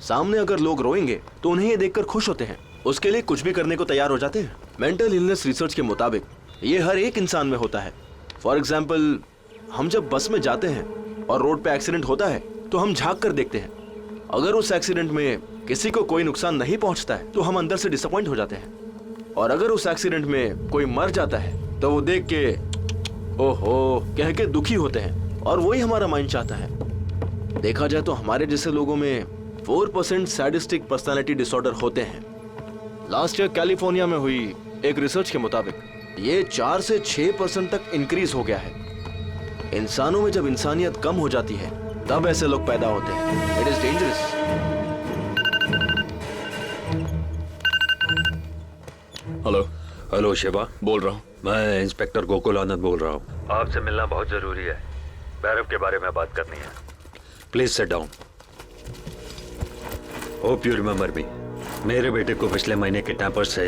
सामने अगर लोग रोएंगे तो उन्हें ये देखकर खुश होते हैं, उसके लिए कुछ भी करने को तैयार हो जाते हैं। मेंटल इलनेस रिसर्च के मुताबिक ये हर एक इंसान में होता है। फॉर एग्जाम्पल, हम जब बस में जाते हैं और रोड पे एक्सीडेंट होता है तो हम झांक कर देखते हैं। अगर उस एक्सीडेंट में किसी को कोई नुकसान नहीं पहुंचता है तो हम अंदर से डिसअपॉइंट हो जाते हैं, और अगर उस एक्सीडेंट में कोई मर जाता है तो वो देख के ओहो कह के दुखी होते हैं, और वही हमारा माइंड चाहता है। देखा जाए तो हमारे जैसे लोगों में 4% सैडिस्टिक पर्सनालिटी डिसऑर्डर होते हैं। लास्ट ईयर कैलिफोर्निया में हुई एक रिसर्च के मुताबिक ये 4 से 6% तक इंक्रीज हो गया है। इंसानों में जब इंसानियत कम हो जाती है तब ऐसे लोग पैदा होते हैं। It is dangerous. Hello hello Shiva बोल रहा हूँ। मैं इंस्पेक्टर गोकुल आनंद बोल रहा हूँ। आपसे मिलना बहुत जरूरी है, भैरव के बारे में बात करनी है। Please sit down. Hope you remember me. मेरे बेटे को पिछले महीने किडनैपर्स से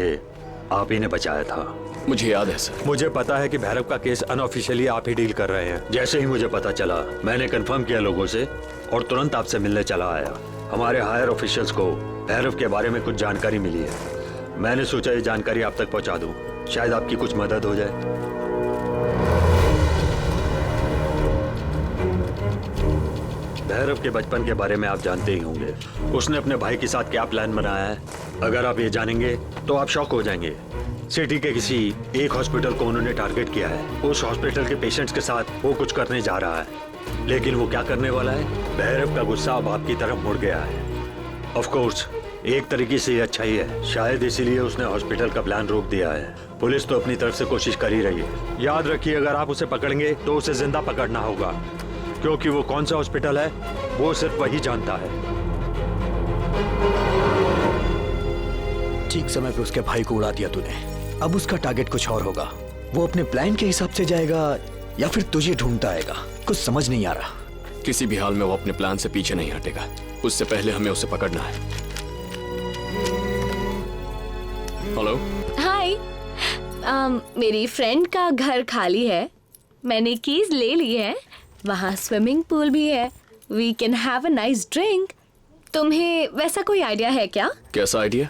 आप ही ने बचाया था। मुझे याद है सर। मुझे पता है कि भैरव का केस अनऑफिशियली आप ही डील कर रहे हैं। जैसे ही मुझे पता चला मैंने कंफर्म किया लोगों से और तुरंत आपसे मिलने चला आया। हमारे हायर ऑफिशियल्स को भैरव के बारे में कुछ जानकारी मिली है। मैंने सोचा ये जानकारी आप तक पहुंचा दूं, शायद आपकी कुछ मदद हो जाए। भैरव के बचपन के बारे में आप जानते ही होंगे। उसने अपने भाई के साथ क्या प्लान बनाया है, अगर आप ये जानेंगे तो आप शॉक हो जाएंगे। सिटी के किसी एक हॉस्पिटल को उन्होंने टारगेट किया है। उस हॉस्पिटल के पेशेंट्स के साथ वो कुछ करने जा रहा है, लेकिन वो क्या करने वाला है? भैरव का गुस्सा अब आपकी तरफ मुड़ गया है। ऑफ कोर्स एक तरीके से ये अच्छा ही है, शायद इसीलिए उसने हॉस्पिटल का प्लान रोक दिया है। पुलिस तो अपनी तरफ से कोशिश कर ही रही है। याद रखिए, अगर आप उसे पकड़ेंगे तो उसे जिंदा पकड़ना होगा, क्योंकि वो कौन सा हॉस्पिटल है वो सिर्फ वही जानता है। ठीक समय पे उसके भाई को उड़ा दिया तूने। अब उसका टारगेट कुछ और होगा। वो अपने प्लान के हिसाब से जाएगा या फिर तुझे ढूंढता आएगा, कुछ समझ नहीं आ रहा। किसी भी हाल में वो अपने प्लान से पीछे नहीं हटेगा। उससे पहले हमें उसे पकड़ना है। हेलो हाय, मेरी फ्रेंड का घर खाली है, मैंने कीज ले ली है। वहाँ स्विमिंग पूल भी है, we can have a nice drink. तुम्हें वैसा कोई आइडिया है क्या? कैसा idea?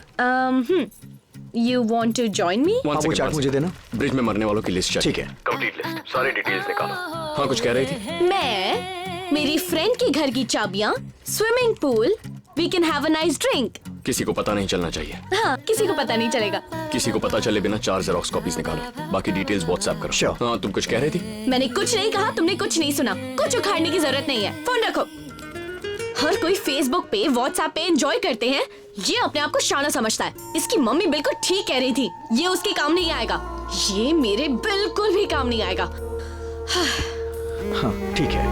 You want to join me? वो चार्ट मुझे देना। ब्रिज में मरने वालों की लिस्ट चाहिए। ठीक है, कंप्लीट लिस्ट, सारी डिटेल्स निकालो। हाँ, कुछ कह रही थी? मैं, मेरी फ्रेंड के घर की चाबियाँ, swimming pool, we can have a nice drink. किसी को पता नहीं चलना चाहिए। हाँ, किसी को पता नहीं चलेगा। किसी को पता चले बिना 4 जेरोक्स कॉपीज निकालो, बाकी डिटेल्स व्हाट्सएप करो। Sure. हाँ, तुम कुछ कह रही थी? मैंने कुछ नहीं कहा, तुमने कुछ नहीं सुना। कुछ उखाड़ने की जरूरत नहीं है, फोन रखो। हर कोई फेसबुक पे, व्हाट्सएप पे एंजॉय करते हैं, ये अपने आप को शाना समझता है। इसकी मम्मी बिल्कुल ठीक कह रही थी, ये उसके काम नहीं आएगा, ये मेरे बिल्कुल भी काम नहीं आएगा। हाँ ठीक है।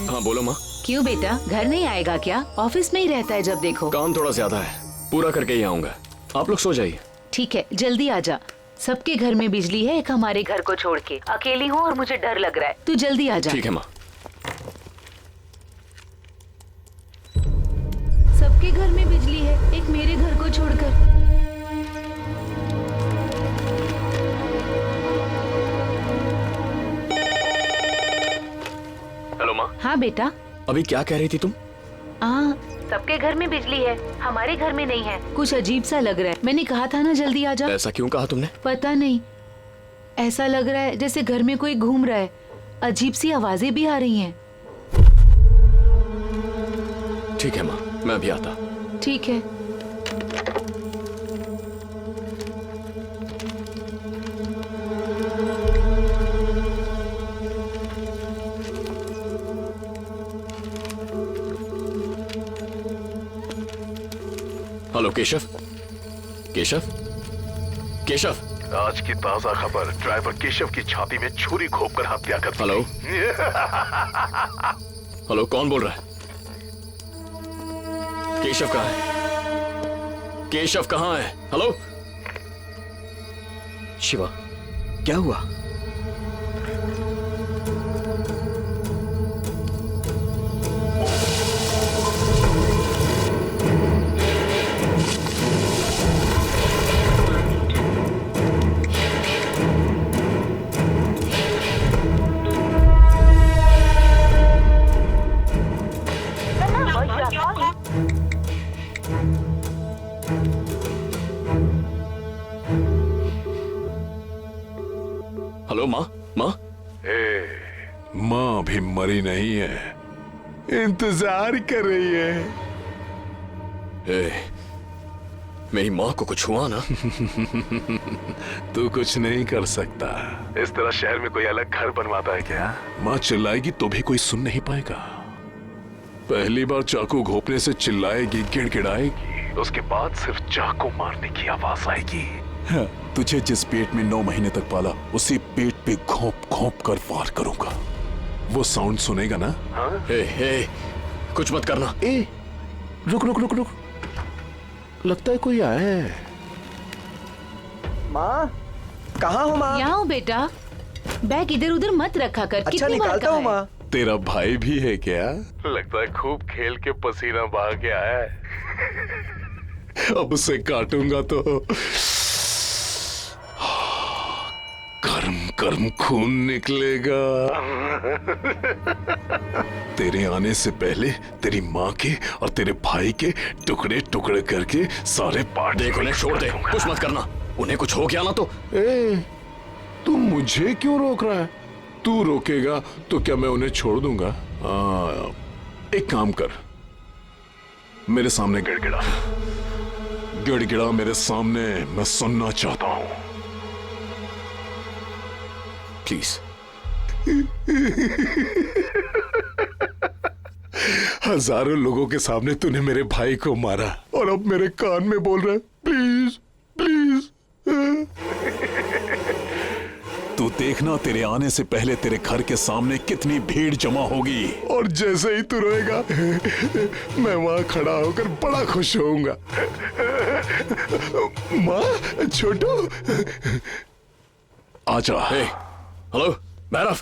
हाँ बोलो माँ। क्यों बेटा, घर नहीं आएगा क्या? ऑफिस में ही रहता है जब देखो। काम थोड़ा ज्यादा है, पूरा करके ही आऊंगा। आप लोग सो जाइए। ठीक है, जल्दी आ जा। सबके घर में बिजली है, एक हमारे घर को छोड़ के। अकेली हूँ और मुझे डर लग रहा है, तू जल्दी आ जा। ठीक है माँ। सबके घर में बिजली है, एक मेरे घर को छोड़कर। हेलो माँ। हाँ बेटा। अभी क्या कह रही थी तुम? सबके घर में बिजली है, हमारे घर में नहीं है। कुछ अजीब सा लग रहा है, मैंने कहा था ना जल्दी आ जा। ऐसा क्यों कहा तुमने? पता नहीं, ऐसा लग रहा है जैसे घर में कोई घूम रहा है, अजीब सी आवाजें भी आ रही हैं। ठीक है माँ, मैं अभी आता। ठीक है। हेलो केशव। केशव, केशव। आज की ताजा खबर, ड्राइवर केशव की छाती में छुरी घोंपकर हत्या कर दी। हेलो। हेलो, कौन बोल रहा है? केशव कहाँ है? केशव कहाँ है? हेलो शिवा, क्या हुआ? हेलो माँ, माँ। माँ भी मरी नहीं है, इंतजार कर रही है। मेरी माँ को कुछ हुआ ना? तू कुछ नहीं कर सकता। इस तरह शहर में कोई अलग घर बनवाता है क्या? माँ चिल्लाएगी तो भी कोई सुन नहीं पाएगा। पहली बार चाकू घोंपने से चिल्लाएगी, गिड़गिड़ाएगी, उसके बाद सिर्फ चाकू मारने की आवाज आएगी। हाँ, तुझे जिस पेट में 9 महीने तक पाला, उसी पेट पे घोंप घोंप कर वार करूंगा। वो साउंड सुनेगा ना? हाँ? कुछ मत करना। रुक रुक रुक रुक, लगता है कोई आया है। माँ, कहाँ हो माँ? यहाँ हूँ बेटा, बैग इधर उधर मत रखा कर। अच्छा कितनी बार निकालता कहा हूँ है? माँ। तेरा भाई भी है क्या? लगता है खूब खेल के पसीना बहा के आया है। अब उसे काटूंगा तो गर्म गर्म खून निकलेगा। तेरे आने से पहले तेरी माँ के और तेरे भाई के टुकड़े टुकड़े करके सारे पार्ट। देख, उन्हें छोड़ दे, कुछ मत करना। उन्हें कुछ हो गया ना तो। तू मुझे क्यों रोक रहा है? तू रोकेगा तो क्या मैं उन्हें छोड़ दूंगा? एक काम कर, मेरे सामने गिड़गिड़ा। गिड़गिड़ा मेरे सामने, मैं सुनना चाहता हूं। प्लीज। हजारों लोगों के सामने तूने मेरे भाई को मारा और अब मेरे कान में बोल रहा है प्लीज प्लीज। तू देखना, तेरे आने से पहले तेरे घर के सामने कितनी भीड़ जमा होगी, और जैसे ही तू रोएगा मैं वहां खड़ा होकर बड़ा खुश होऊंगा। माँ, छोटू आजा। हेलो भैरव।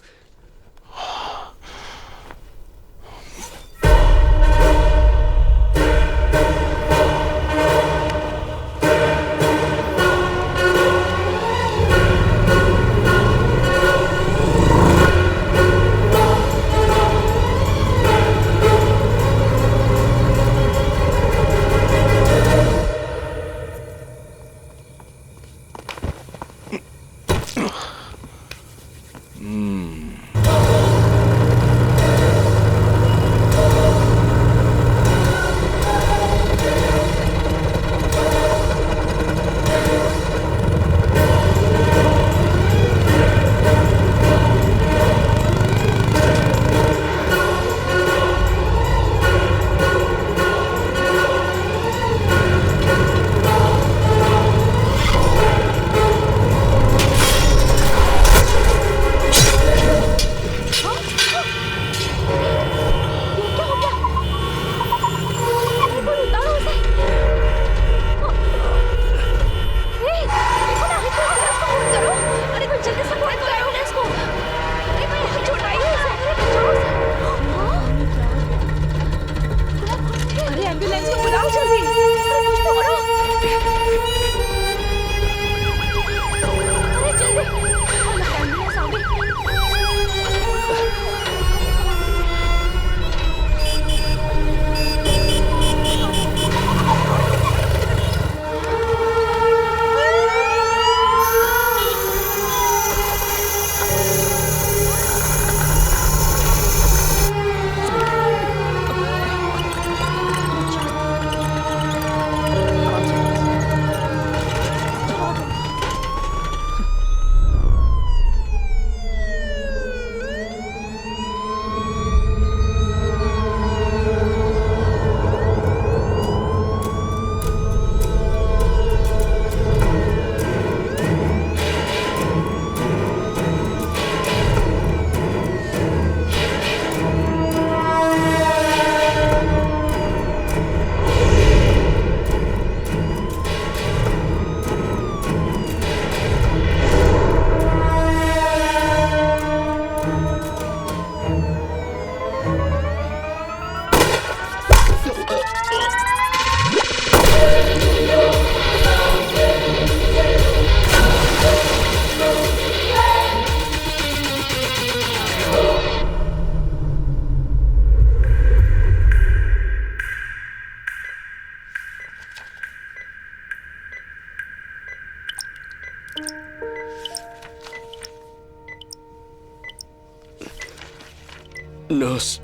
नर्स।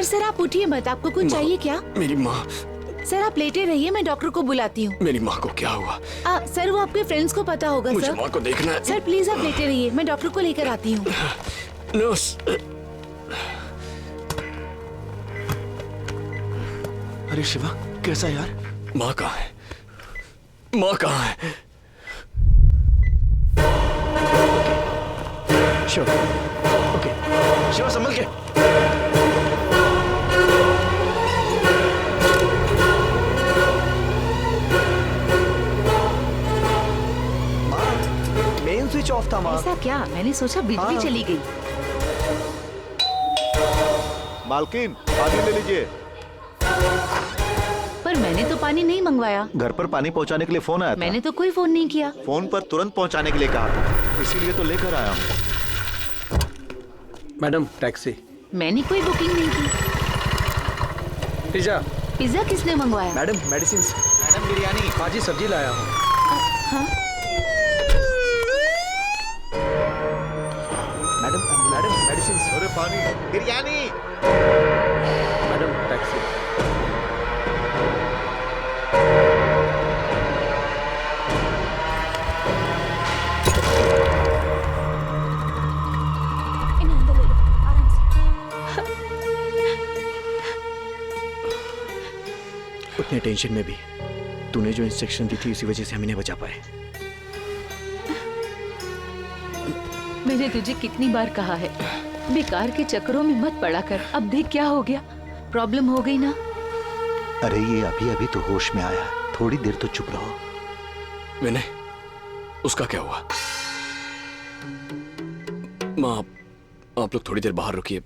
सर आप उठिए मत, आपको कुछ चाहिए क्या? मेरी माँ। सर आप लेटे रहिए, मैं डॉक्टर को बुलाती हूँ। मेरी माँ को क्या हुआ? सर वो आपके फ्रेंड्स को पता होगा। मुझे सर माँ को देखना है। सर प्लीज आप लेटे रहिए, मैं डॉक्टर को लेकर आती हूँ। नर्स। अरे शिवा, कैसा यार? माँ कहाँ है? माँ कहाँ है? शिवा, ओके, शिवा संभल के। मेन स्विच ऑफ था माँ। ऐसा क्या? मैंने सोचा बिजली चली गई। मालकिन, पानी ले लीजिए। पर मैंने तो पानी नहीं मंगवाया। घर पर पानी पहुंचाने के लिए फोन आया था। मैंने तो कोई फोन नहीं किया। फोन पर तुरंत पहुंचाने के लिए कहा था, इसीलिए तो लेकर आया हूँ। Madam taxi. मैंने कोई बुकिंग नहीं की। पिज्जा। पिज्जा किसने मंगवाया? Madam medicine. मैडम बिरयानी। भाजी सब्जी लाया हूँ। हाँ? Madam medicine. अरे पानी, बिरयानी। Madam taxi. उतने टेंशन में भी तूने जो इंस्ट्रक्शन दी थी उसी वजह से हम इन्हें बचा पाए। मैंने तुझे कितनी बार कहा है, बेकार के चक्करों में मत पड़ा कर। अब देख क्या हो गया, प्रॉब्लम हो गई ना। अरे ये अभी अभी तो होश में आया, थोड़ी देर तो चुप रहो। मैंने उसका क्या हुआ? माँ आप लोग थोड़ी देर बाहर रुकिए,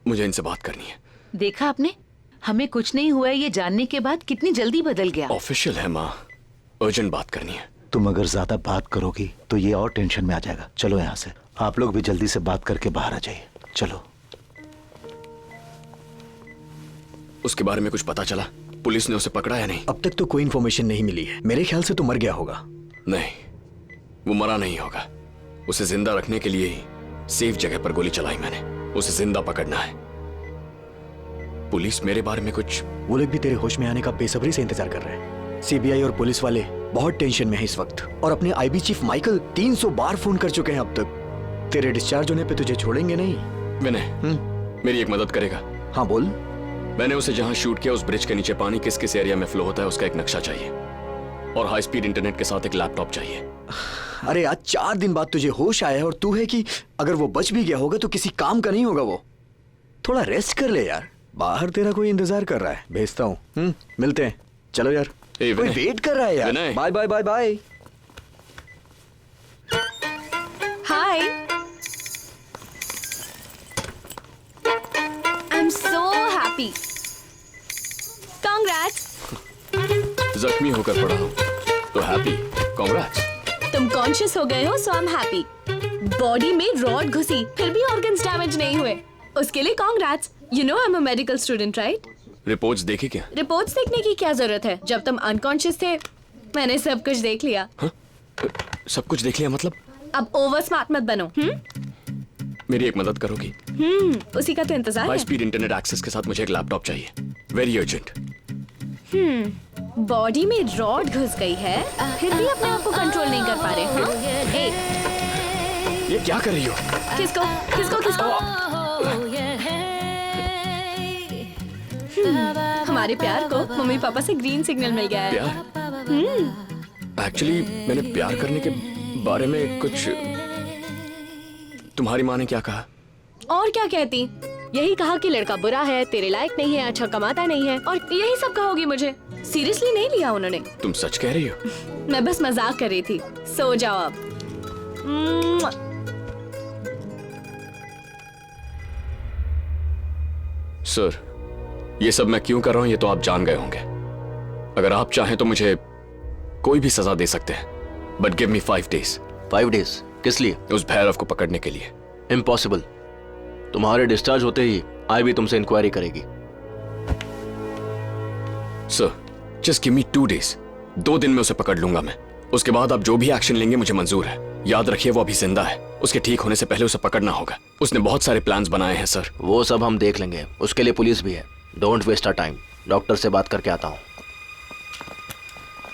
मुझे इनसे बात करनी है। देखा आपने, हमें कुछ नहीं हुआ है ये जानने के बाद कितनी जल्दी बदल गया। ऑफिशियल है माँ, अर्जेंट बात करनी है। तुम अगर ज्यादा बात करोगी तो ये और टेंशन में आ जाएगा। चलो यहाँ से, आप लोग भी जल्दी से बात करके बाहर आ जाइए। चलो। उसके बारे में कुछ पता चला? पुलिस ने उसे पकड़ा या नहीं? अब तक तो कोई इन्फॉर्मेशन नहीं मिली है। मेरे ख्याल से तो मर गया होगा। नहीं, वो मरा नहीं होगा। उसे जिंदा रखने के लिए ही सेफ जगह पर गोली चलाई मैंने। उसे जिंदा पकड़ना है। पुलिस मेरे बारे में कुछ। वो लोग भी तेरे होश में आने का बेसब्री से इंतजार कर रहे हैं। सीबीआई और पुलिस वाले बहुत टेंशन में हैं इस वक्त, और अपने आईबी चीफ माइकल 300 बार फोन कर चुके हैं अब तक। तेरे डिस्चार्ज होने पे तुझे छोड़ेंगे नहीं। विनय, मेरी एक मदद करेगा? हाँ बोल। मैंने उसे जहां शूट किया उस ब्रिज के नीचे पानी किस किस एरिया में फ्लो होता है उसका एक नक्शा चाहिए, और हाई स्पीड इंटरनेट के साथ एक लैपटॉप चाहिए। अरे आज 4 दिन बाद तुझे होश आया है और तू है कि अगर वो बच भी गया होगा तो किसी काम का नहीं होगा वो। थोड़ा रेस्ट कर ले यार, बाहर तेरा कोई इंतजार कर रहा है। भेजता हूँ, मिलते हैं। चलो यार, कोई वेट कर रहा है यार। Bye bye bye bye. Hi, I am so happy. Congrats. जख्मी होकर पड़ा हूँ तो हैप्पी? कांग्रेट्स। तुम कॉन्शियस हो गए हो सो आई एम हैप्पी। बॉडी में रॉड घुसी फिर भी ऑर्गन्स डैमेज नहीं हुए, उसके लिए congrats. You know I am a medical student right? Reports देखी क्या? रिपोर्ट्स देखने की क्या जरूरत है, जब तुम अनकॉन्शियस थे मैंने सब कुछ देख लिया। सब कुछ देख लिया मतलब? अब ओवर स्मार्ट मत बनो। मेरी एक मदद करोगी? उसी का तो इंतजार हाई है। स्पीड इंटरनेट एक्सेस के साथ मुझे एक लैपटॉप चाहिए, वेरी अर्जेंट। बॉडी में रॉड घुस गई है फिर भी अपने आप को कंट्रोल नहीं कर पा रहे। हाँ? ये क्या कर रही हो? किसको किसको किसको? हमारे प्यार को मम्मी पापा से ग्रीन सिग्नल मिल गया है। प्यार? एक्चुअली मैंने प्यार करने के बारे में कुछ। तुम्हारी माँ ने क्या कहा? और क्या कहती, यही कहा कि लड़का बुरा है, तेरे लायक नहीं है, अच्छा कमाता नहीं है, और यही सब कहोगी मुझे। सीरियसली नहीं लिया उन्होंने। तुम सच कह रही हो? मैं बस मजाक कर रही थी। सो जाओ अब। सर, ये सब मैं क्यों कर रहा हूं ये तो आप जान गए होंगे। अगर आप चाहें तो मुझे कोई भी सजा दे सकते हैं, but give me 5 days। 5 days? किस लिए? उस भैरव को पकड़ने के लिए। इम्पॉसिबल। तुम्हारे डिस्चार्ज होते ही आईबी तुमसे इंक्वायरी करेगी। Sir, just give me 2 days। 2 दिन में उसे पकड़ लूंगा मैं। उसके बाद आप जो भी एक्शन लेंगे मुझे मंजूर है। याद रखिए वो अभी जिंदा है। उसके ठीक होने से पहले उसे पकड़ना होगा। उसने बहुत सारे प्लान्स बनाए हैं सर। वो सब हम देख लेंगे, उसके लिए पुलिस भी है। Don't waste our time. Doctor से बात करके आता हूँ।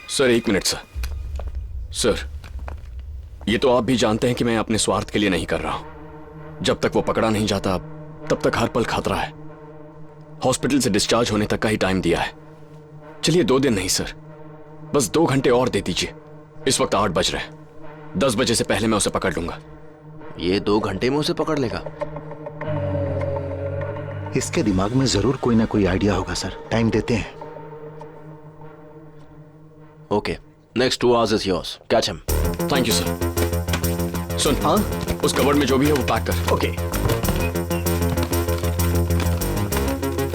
Sir 1 minute sir. सर ये तो आप भी जानते हैं कि मैं अपने स्वार्थ के लिए नहीं कर रहा हूं। जब तक वो पकड़ा नहीं जाता तब तक हर पल खतरा है। हॉस्पिटल से डिस्चार्ज होने तक का ही टाइम दिया है। चलिए 2 दिन नहीं सर, बस 2 घंटे और दे दीजिए। इस वक्त 8 बज रहे हैं। 10 बजे से पहले मैं उसे पकड़ लूंगा। ये 2 घंटे में उसे पकड़ लेगा? इसके दिमाग में जरूर कोई ना कोई आइडिया होगा सर। टाइम देते हैं। Okay, next 2 hours is yours. Catch him. Thank you sir. सुन, हाँ उस कवर्ड में जो भी है वो पैक कर। ओके।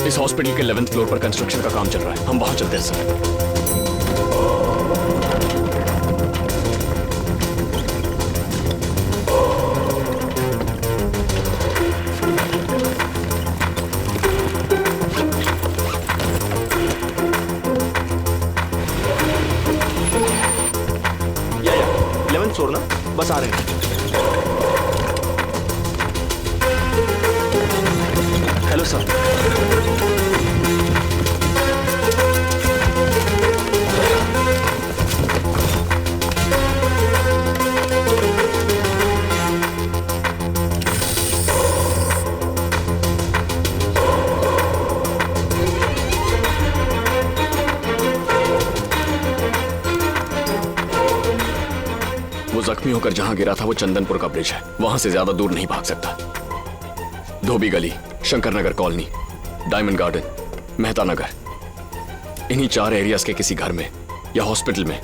इस हॉस्पिटल के 11th फ्लोर पर कंस्ट्रक्शन का काम चल रहा है। हम वहां चलते हैं सर। फ्लोर ना, बस आ रहे हैं। Hello sir. जख्मी होकर जहां गिरा था वो चंदनपुर का ब्रिज है। वहां से ज्यादा दूर नहीं भाग सकता। धोबी गली, Shankar Nagar colony, diamond garden, Mehta नगर, इन्हीं 4 एरियाज के किसी घर में या हॉस्पिटल में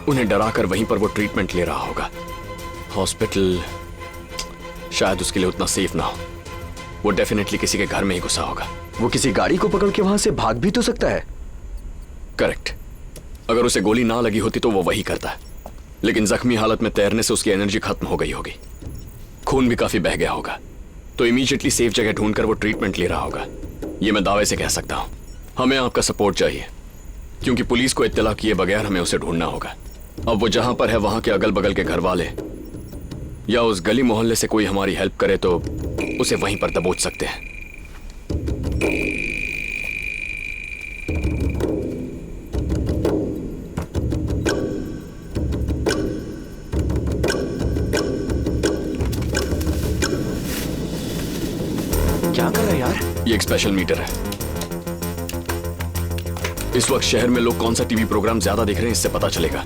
उन्हें डराकर वहीं पर वो ट्रीटमेंट ले रहा होगा। हॉस्पिटल शायद उसके लिए उतना सेफ ना हो। वो डेफिनेटली किसी के घर में ही घुसा होगा। वो किसी गाड़ी को पकड़ के वहां से भाग भी तो सकता है। करेक्ट। अगर उसे गोली ना लगी होती तो वो वही करता है, लेकिन जख्मी हालत में तैरने से उसकी एनर्जी खत्म हो गई होगी। खून भी काफी बह गया होगा, तो इमीडिएटली सेफ जगह ढूंढकर वो ट्रीटमेंट ले रहा होगा। ये मैं दावे से कह सकता हूं। हमें आपका सपोर्ट चाहिए, क्योंकि पुलिस को इत्तला किए बगैर हमें उसे ढूंढना होगा। अब वो जहां पर है वहां के अगल बगल के घर वाले या उस गली मोहल्ले से कोई हमारी हेल्प करे तो उसे वहीं पर दबोच सकते हैं। क्या कर रहे हैं यार? ये एक स्पेशल मीटर है। इस वक्त शहर में लोग कौन सा टीवी प्रोग्राम ज्यादा देख रहे हैं इससे पता चलेगा।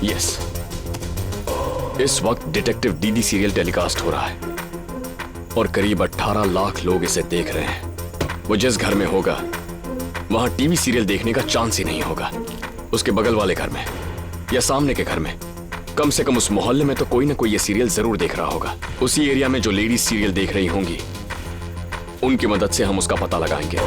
यस, इस वक्त डिटेक्टिव डीडी सीरियल टेलीकास्ट हो रहा है और करीब 18 लाख लोग इसे देख रहे हैं। वो जिस घर में होगा वहां टीवी सीरियल देखने का चांस ही नहीं होगा। उसके बगल वाले घर में या सामने के घर में, कम से कम उस मोहल्ले में तो कोई ना कोई ये सीरियल जरूर देख रहा होगा। उसी एरिया में जो लेडीज सीरियल देख रही होंगी, उनकी मदद से हम उसका पता लगाएंगे।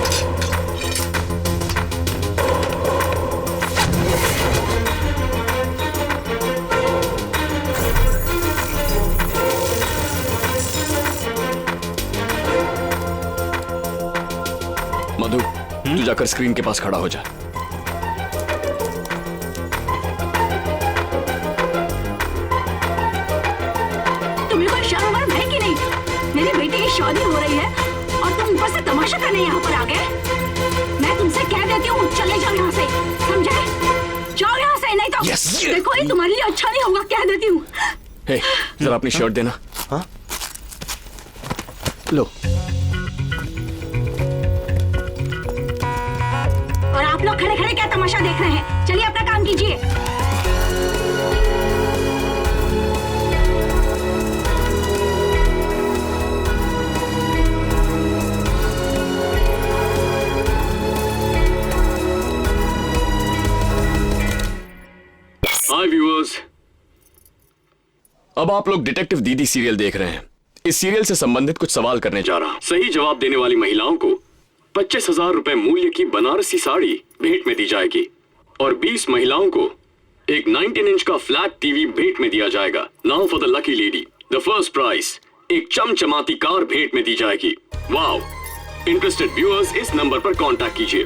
मधु, तू जाकर स्क्रीन के पास खड़ा हो जा। मेरी बेटी की शादी हो रही है और तुम ऊपर से तमाशा करने यहाँ पर आ गए। मैं तुमसे कह देती हूँ चले जाओ यहाँ से, समझे? जाओ यहाँ से, नहीं तो देखो ये तुम्हारे लिए अच्छा नहीं होगा, कह देती हूँ। हे, जरा अपनी शर्ट देना। हाँ? लो। और आप लोग खड़े खड़े क्या तमाशा देख रहे हैं? चलिए अपना काम कीजिए। हाय व्यूअर्स, अब आप लोग डिटेक्टिव दीदी सीरियल देख रहे हैं। इस सीरियल से संबंधित कुछ सवाल करने जा रहा हूं। सही जवाब देने वाली महिलाओं को 25,000 रुपए मूल्य की बनारसी साड़ी भेंट में दी जाएगी और 20 महिलाओं को एक 19 इंच का फ्लैट टीवी भेंट में दिया जाएगा। Now for the lucky lady, the first prize, एक चमचमाती कार भेंट में दी जाएगी। वाओ, इंटरेस्टेड व्यूअर्स इस नंबर पर कांटेक्ट कीजिए।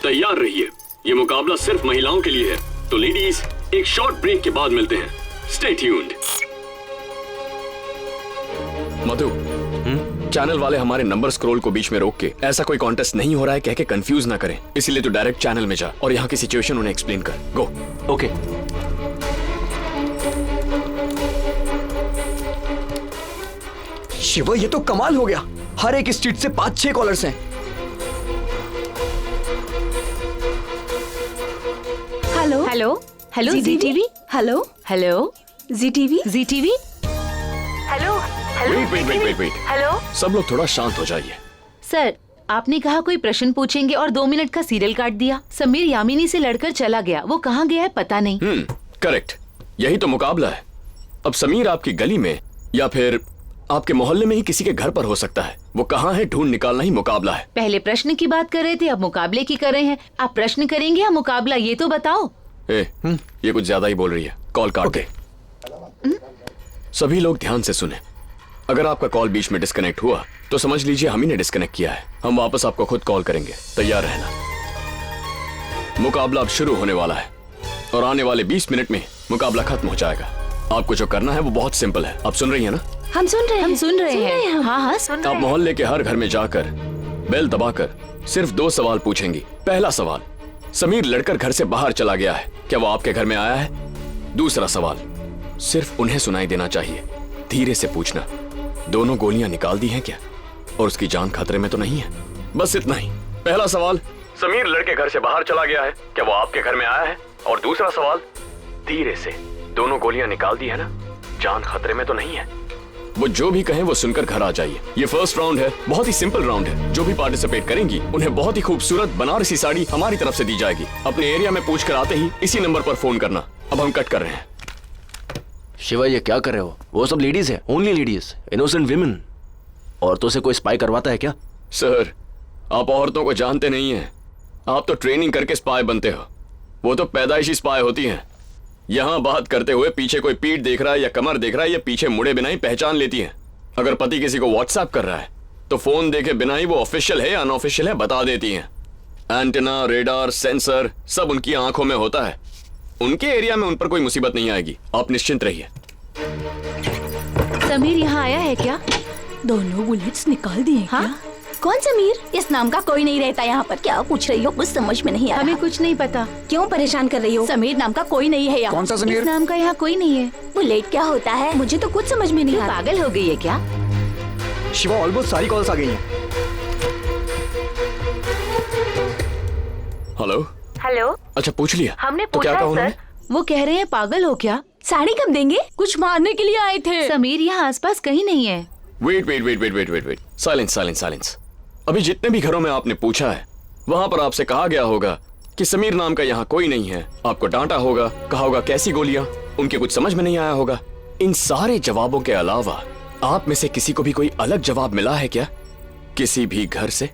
तैयार रहिए, ये मुकाबला सिर्फ महिलाओं के लिए है। तो लेडीज, एक शॉर्ट ब्रेक के बाद मिलते हैं। Stay tuned. मधु, चैनल वाले हमारे नंबर स्क्रॉल को बीच में रोक के ऐसा कोई कॉन्टेस्ट नहीं हो रहा है कह के कंफ्यूज ना करें, इसलिए तो डायरेक्ट चैनल में जा और यहाँ की सिचुएशन उन्हें एक्सप्लेन कर। गो। ओके। शिवा, ये तो कमाल हो गया। हर एक स्ट्रीट से 5-6 कॉलर्स हैं। Hello hello hello Zee TV. Hello hello Zee TV. Hello wait. Hello. सब लोग थोड़ा शांत हो जाइए। सर, आपने कहा कोई प्रश्न पूछेंगे और 2 मिनट का सीरियल काट दिया। समीर यामिनी से लड़कर चला गया, वो कहाँ गया है पता नहीं। करेक्ट, यही तो मुकाबला है। अब समीर आपकी गली में या फिर आपके मोहल्ले में ही किसी के घर पर हो सकता है। वो कहाँ है ढूंढ निकालना ही मुकाबला है। पहले प्रश्न की बात कर रहे थे, अब मुकाबले की कर रहे हैं। आप प्रश्न करेंगे या मुकाबला, ये तो बताओ। ये कुछ ज्यादा ही बोल रही है। कॉल काट दे। सभी लोग ध्यान से सुने। अगर आपका कॉल बीच में डिस्कनेक्ट हुआ तो समझ लीजिए हम ही ने डिस्कनेक्ट किया है। हम वापस आपको खुद कॉल करेंगे, तैयार रहना। मुकाबला अब शुरू होने वाला है और आने वाले 20 मिनट में मुकाबला खत्म हो जाएगा। आपको जो करना है वो बहुत सिंपल है। आप सुन रही है ना? हम सुन रहे हैं। हाँ सुन रहे आप हैं। मोहल्ले के हर घर में जाकर बेल दबाकर सिर्फ 2 सवाल पूछेंगी। पहला सवाल, समीर लड़कर घर से बाहर चला गया है, क्या वो आपके घर में आया है? दूसरा सवाल, सिर्फ उन्हें सुनाई देना चाहिए, धीरे से पूछना, दोनों गोलियां निकाल दी हैं क्या और उसकी जान खतरे में तो नहीं है? बस इतना ही। पहला सवाल, समीर लड़के घर से बाहर चला गया है, क्या वो आपके घर में आया है? और दूसरा सवाल, धीरे से, दोनों गोलियां निकाल दी है ना, जान खतरे में तो नहीं है? वो जो भी कहें वो सुनकर घर आ जाइए। ये फर्स्ट राउंड है, बहुत ही सिंपल राउंड है। जो भी पार्टिसिपेट करेंगी उन्हें बहुत ही खूबसूरत बनारसी साड़ी हमारी तरफ से दी जाएगी। अपने एरिया में पूछ कर आते ही इसी नंबर पर फोन करना। अब हम कट कर रहे हैं। शिवा, ये क्या कर रहे हो? वो सब लेडीज है, ओनली लेडीज, इनोसेंट विमेन। औरतों से कोई स्पाई करवाता है क्या? सर, आप औरतों को जानते नहीं हैं। आप तो ट्रेनिंग करके स्पाई बनते हो, वो तो पैदाइशी स्पाई होती हैं। यहाँ बात करते हुए पीछे कोई पीठ देख रहा है या कमर देख रहा है या पीछे मुड़े बिना ही पहचान लेती हैं। अगर पति किसी को व्हाट्सएप कर रहा है तो फोन देखे बिना ही वो ऑफिशियल है या अनऑफिशियल है बता देती हैं। एंटेना, रेडार, सेंसर सब उनकी आंखों में होता है। उनके एरिया में उन पर कोई मुसीबत नहीं आएगी, आप निश्चिंत रहिए। समीर यहाँ आया है क्या? दोनों बुलेट्स निकाल दिए हाँ? क्या? कौन समीर? इस नाम का कोई नहीं रहता यहाँ पर। क्या पूछ रही हो? कुछ समझ में नहीं आ रहा। हमें कुछ नहीं पता। क्यों परेशान कर रही हो? समीर नाम का कोई नहीं है यहाँ। कौन सा समीर? इस नाम का यहाँ कोई नहीं है। बुलेट क्या होता है? मुझे तो कुछ समझ में नहीं आ रहा। पागल हो गई है क्या? शिवा, ऑलमोस्ट सारी कॉल्स आ गई हैं। Hello hello. अच्छा, पूछ लिया? हमने तो क्या पूछा कहा है, उन्होंने? सर। वो कह रहे हैं पागल हो क्या? साड़ी कब देंगे? कुछ मारने के लिए आए थे। समीर यहाँ आसपास कहीं नहीं है। वेट। साइलेंस। अभी जितने भी घरों में आपने पूछा है वहां पर आपसे कहा गया होगा कि समीर नाम का यहाँ कोई नहीं है। आपको डांटा होगा, कहा होगा कैसी गोलियां, उनके कुछ समझ में नहीं आया होगा। इन सारे जवाबों के अलावा आप में से किसी को भी कोई अलग जवाब मिला है क्या किसी भी घर से?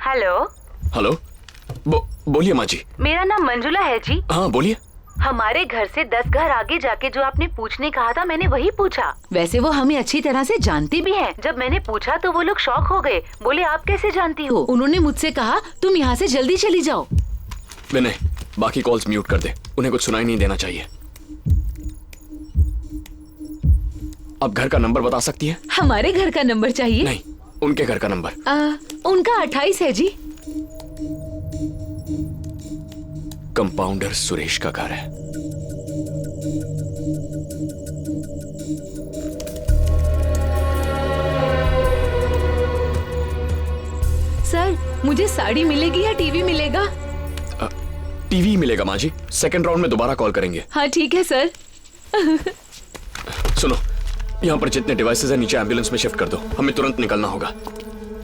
हेलो। बोलिए माँ जी। मेरा नाम मंजुला है जी। हाँ बोलिए। हमारे घर से 10 घर आगे जाके जो आपने पूछने कहा था मैंने वही पूछा। वैसे वो हमें अच्छी तरह से जानती भी है। जब मैंने पूछा तो वो लोग शॉक हो गए, बोले आप कैसे जानती हो? उन्होंने मुझसे कहा तुम यहाँ से जल्दी चली जाओ। विनय, बाकी कॉल्स म्यूट कर दे, उन्हें कुछ सुनाई नहीं देना चाहिए। आप घर का नंबर बता सकती हैं? हमारे घर का नंबर चाहिए? नहीं, उनके घर का नंबर। उनका 28 है जी। कंपाउंडर सुरेश का घर है। सर, मुझे साड़ी मिलेगी या टीवी मिलेगा? टीवी मिलेगा माँ जी। सेकंड राउंड में दोबारा कॉल करेंगे। हाँ ठीक है सर। सुनो, यहाँ पर जितने डिवाइसेस हैं नीचे एम्बुलेंस में शिफ्ट कर दो, हमें तुरंत निकलना होगा।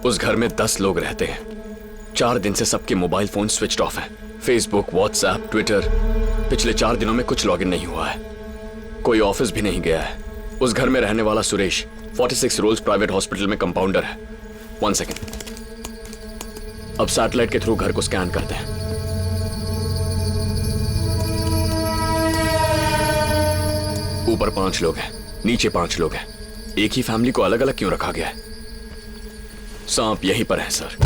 उस घर में 10 लोग रहते हैं। 4 दिन से सबके मोबाइल फोन स्विच ऑफ हैं। फेसबुक, व्हाट्सएप, ट्विटर, पिछले 4 दिनों में कुछ लॉगिन नहीं हुआ है। कोई ऑफिस भी नहीं गया है। उस घर में रहने वाला सुरेश 46 रोल्स प्राइवेट हॉस्पिटल में कंपाउंडर है। 1 सेकेंड, अब सैटेलाइट के थ्रू घर को स्कैन करते हैं। ऊपर 5 लोग हैं, नीचे 5 लोग हैं। एक ही फैमिली को अलग अलग क्यों रखा गया है? सांप यहीं पर है सर।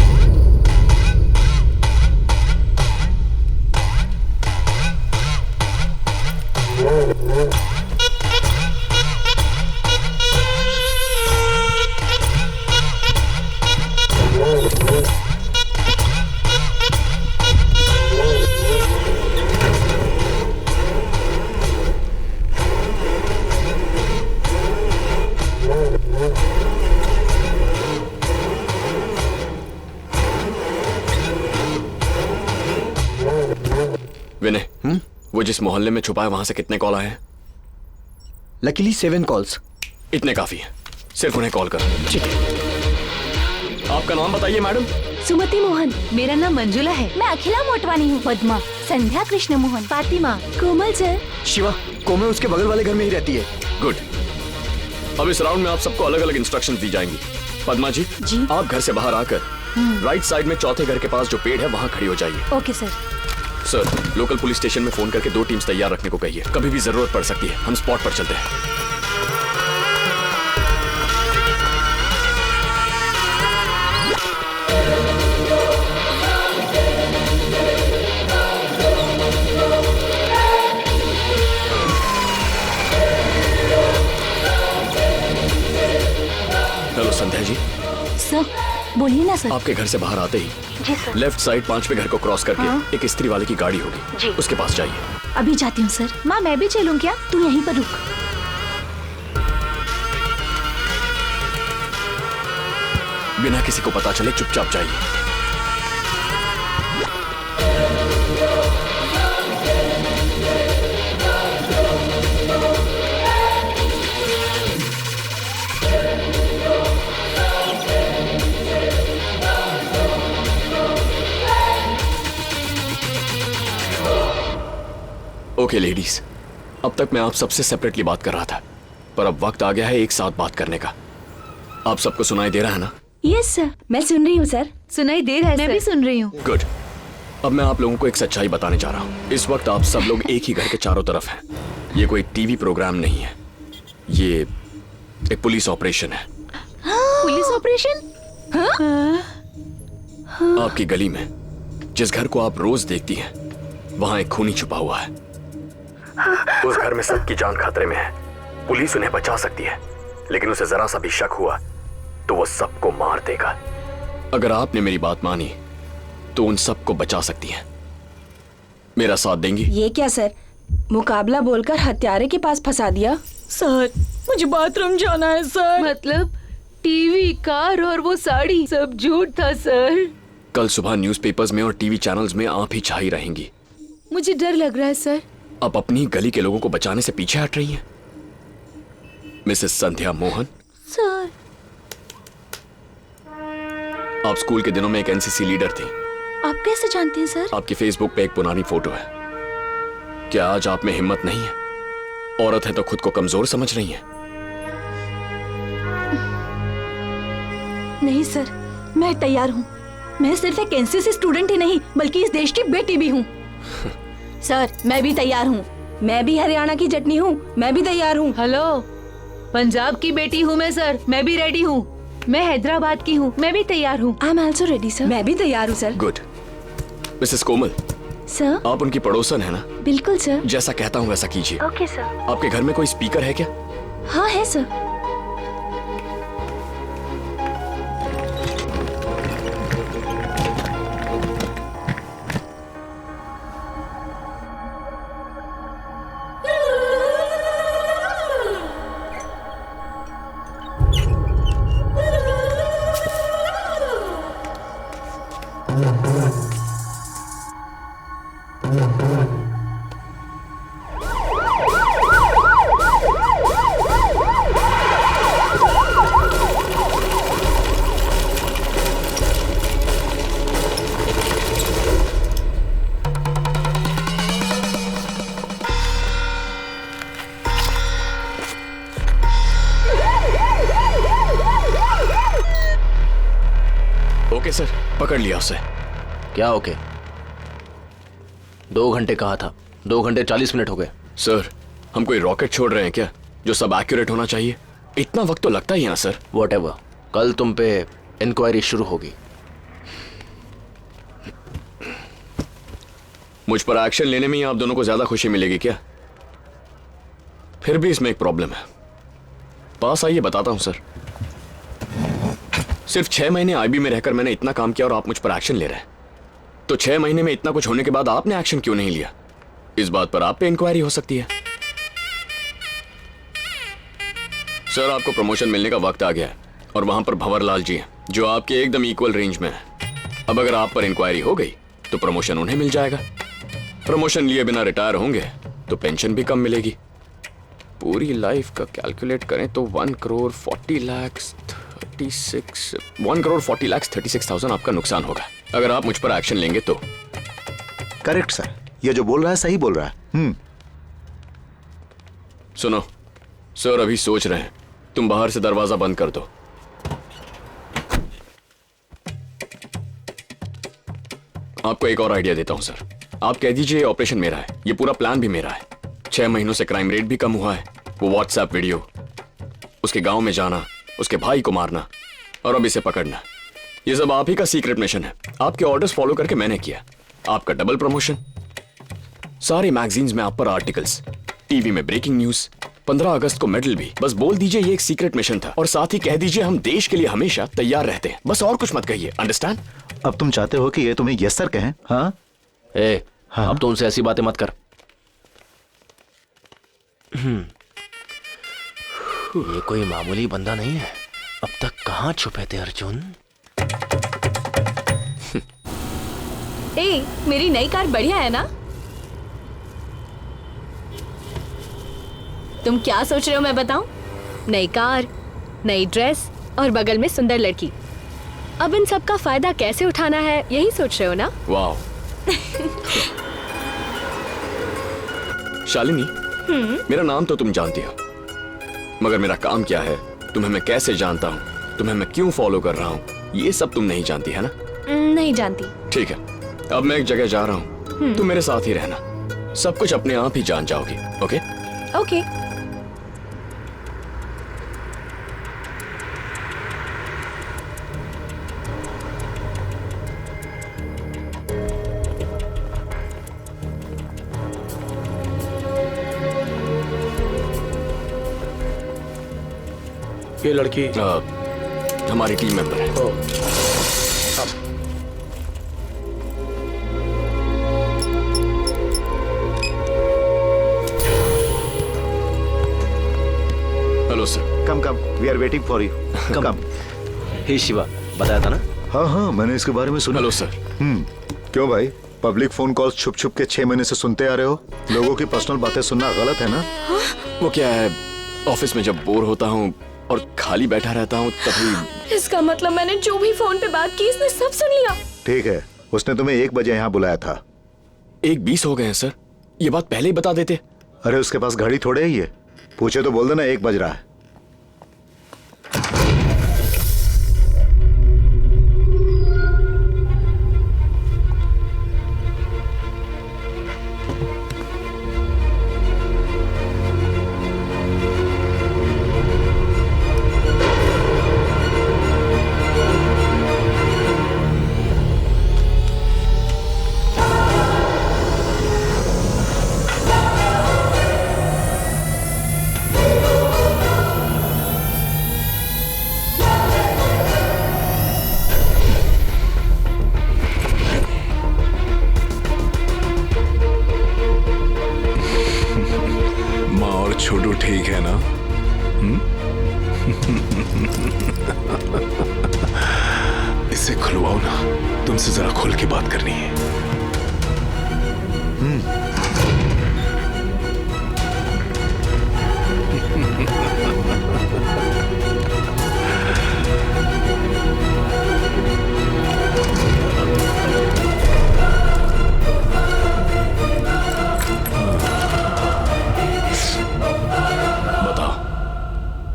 विनय, वो जिस मोहल्ले में छुपा है वहां से कितने कॉल आए हैं? Luckily 7 calls. इतने काफी है, सिर्फ उन्हें कॉल कर। ठीक है। आपका नाम बताइए मैडम। सुमति मोहन। मेरा नाम मंजुला है। मैं अखिला मोटवानी हूँ। पद्मा। संध्या कृष्ण मोहन। फातिमा। कोमल सर। शिवा, कोमल उसके बगल वाले घर में ही रहती है। गुड। अब इस राउंड में आप सबको अलग अलग इंस्ट्रक्शंस दी जाएंगी। पद्मा जी, आप घर से बाहर आकर राइट साइड में चौथे घर के पास जो पेड़ है वहाँ खड़ी हो जाइए। Okay sir. Sir, local police station में फोन करके 2 टीम्स तैयार रखने को कहिए। कभी भी जरूरत पड़ सकती है। हम स्पॉट पर चलते हैं। हेलो संध्या जी। सर बोलिए ना सर। आपके घर से बाहर आते ही जी सर। लेफ्ट साइड 5वें घर को क्रॉस करके एक स्त्री वाले की गाड़ी होगी जी। उसके पास जाइए। अभी जाती हूँ सर। माँ मैं भी चलूँ क्या? तू यहीं पर रुक। बिना किसी को पता चले चुपचाप जाइए। ओके लेडीज, अब तक मैं आप सबसे सेपरेटली बात कर रहा था, पर अब वक्त आ गया है एक साथ बात करने का। आप सबको सुनाई दे रहा है ना? यस सर, मैं सुन रही हूँ सर। सुनाई दे रहा है। मैं भी सुन रही हूँ। गुड। अब मैं आप लोगों को एक सच्चाई बताने जा रहा हूँ। इस वक्त आप सब लोग एक ही घर के चारों तरफ हैं। ये कोई टीवी प्रोग्राम नहीं है, ये एक पुलिस ऑपरेशन है। Police operation? आपकी गली में जिस घर को आप रोज देखती हैं, वहां एक खूनी छुपा हुआ है। उस घर में सबकी जान खतरे में है। पुलिस उन्हें बचा सकती है, लेकिन उसे जरा सा भी शक हुआ तो वो सबको मार देगा। अगर आपने मेरी बात मानी तो उन सबको बचा सकती हैं। मेरा साथ देंगी? ये क्या सर, मुकाबला बोलकर हत्यारे के पास फंसा दिया। सर मुझे बाथरूम जाना है सर। मतलब टीवी, कार और वो साड़ी सब झूठ था सर। कल सुबह न्यूज़पेपर्स में और टीवी चैनल्स में आप ही छाई रहेंगी। मुझे डर लग रहा है सर। आप अपनी गली के लोगों को बचाने से पीछे हट रही हैं। मिसेस संध्या मोहन। सर आप स्कूल के दिनों में एक एनसीसी लीडर थी। आप कैसे जानते हैं सर? आपकी फेसबुक पे एक पुरानी फोटो है। क्या आज आप में हिम्मत नहीं है? औरत है तो खुद को कमजोर समझ रही हैं। नहीं सर, मैं तैयार हूँ। मैं सिर्फ एक एनसीसी स्टूडेंट ही नहीं बल्कि इस देश की बेटी भी हूँ। सर मैं भी तैयार हूँ। मैं भी हरियाणा की चटनी हूँ। मैं भी तैयार हूँ। हेलो, पंजाब की बेटी हूँ मैं सर। मैं भी रेडी हूँ। मैं हैदराबाद की हूँ। मैं भी तैयार हूँ। I am also ready sir. मैं भी तैयार हूँ सर। गुड। मिसेस कोमल, सर आप उनकी पड़ोसन है ना? बिल्कुल सर। जैसा कहता हूँ वैसा कीजिए। Okay sir. आपके घर में कोई स्पीकर है क्या? हाँ है सर। ओके सर, पकड़ लिया उसे। क्या ओके? 2 घंटे कहा था, 2 घंटे 40 मिनट हो गए। सर, हम कोई रॉकेट छोड़ रहे हैं क्या? जो सब एक्यूरेट होना चाहिए। इतना वक्त तो लगता ही है ना सर। व्हाटएवर, कल तुम पे इंक्वायरी शुरू होगी। मुझ पर एक्शन लेने में ही आप दोनों को ज्यादा खुशी मिलेगी क्या? फिर भी इसमें एक प्रॉब्लम है। पास आइए बताता हूं सर। सिर्फ 6 महीने आईबी में रहकर मैंने इतना काम किया और आप मुझ पर एक्शन ले रहे हैं। तो 6 महीने में इतना कुछ होने के बाद आपने एक्शन क्यों नहीं लिया? इस बात पर आप पे इंक्वायरी हो सकती है। सर, आपको प्रमोशन मिलने का वक्त आ गया है और वहां पर भंवरलाल जी हैं जो आपके एकदम इक्वल रेंज में है। अब अगर आप पर इंक्वायरी हो गई तो प्रमोशन उन्हें मिल जाएगा। प्रमोशन लिए बिना रिटायर होंगे तो पेंशन भी कम मिलेगी। पूरी लाइफ का कैलकुलेट करें तो 1,40,36,000 आपका नुकसान होगा अगर आप मुझ पर एक्शन लेंगे तो। करेक्ट सर, ये जो बोल रहा है सही बोल रहा है। सुनो सर, अभी सोच रहे हैं, तुम बाहर से दरवाजा बंद कर दो। आपको एक और आइडिया देता हूं सर। आप कह दीजिए ऑपरेशन मेरा है, ये पूरा प्लान भी मेरा है। 6 महीनों से क्राइम रेट भी कम हुआ है। वो व्हाट्सएप वीडियो, उसके गांव में जाना, उसके भाई को मारना और अब इसे पकड़ना, ये सब आप ही का सीक्रेट मिशन है। आपके ऑर्डर्स फॉलो करके मैंने किया। आपका डबल प्रमोशन, सारे मैगजीन्स में आप पर आर्टिकल्स, टीवी में ब्रेकिंग न्यूज, 15 अगस्त को मेडल भी। बस बोल दीजिए ये एक सीक्रेट मिशन था और साथ ही कह दीजिए हम देश के लिए हमेशा तैयार रहते हैं। बस और कुछ मत कहिए, अंडरस्टैंड? अब तुम चाहते हो कि ये तुम्हें यस सर कहें? हाँ? हाँ? अब तो उनसे ऐसी बातें मत कर। ये कोई मामूली बंदा नहीं है। अब तक कहाँ छुपे थे अर्जुन? ए, मेरी नई कार बढ़िया है ना? तुम क्या सोच रहे हो मैं बताऊं? नई कार, नई ड्रेस और बगल में सुंदर लड़की। अब इन सब का फायदा कैसे उठाना है यही सोच रहे हो ना? वाह शालिनी, मेरा नाम तो तुम जानती हो, मगर मेरा काम क्या है, तुम्हें मैं कैसे जानता हूँ, तुम्हें मैं क्यों फॉलो कर रहा हूँ, ये सब तुम नहीं जानती है ना? नहीं जानती। ठीक है, अब मैं एक जगह जा रहा हूँ, तुम मेरे साथ ही रहना। सब कुछ अपने आप ही जान जाओगी। ओके? ओके। ये लड़की हमारी टीम मेंबर है। Hello sir. Come we are waiting for you. Come. Hey Shiva, बताया था ना? हाँ, मैंने इसके बारे में सुना। Hello sir. क्यों भाई, पब्लिक फोन कॉल्स छुप छुप के 6 महीने से सुनते आ रहे हो? लोगों की पर्सनल बातें सुनना गलत है ना? वो क्या है, ऑफिस में जब बोर होता हूँ और खाली बैठा रहता हूँ तभी। इसका मतलब मैंने जो भी फोन पे बात की इसने सब सुन लिया। ठीक है, उसने तुम्हें 1 बजे यहाँ बुलाया था। 1:20 हो गए हैं सर, ये बात पहले ही बता देते। अरे उसके पास घड़ी थोड़े ही है, पूछे तो बोल देना 1 बज रहा है। छोटू ठीक है ना? इसे खुलवाओ ना, तुमसे जरा खोल के बात करनी है।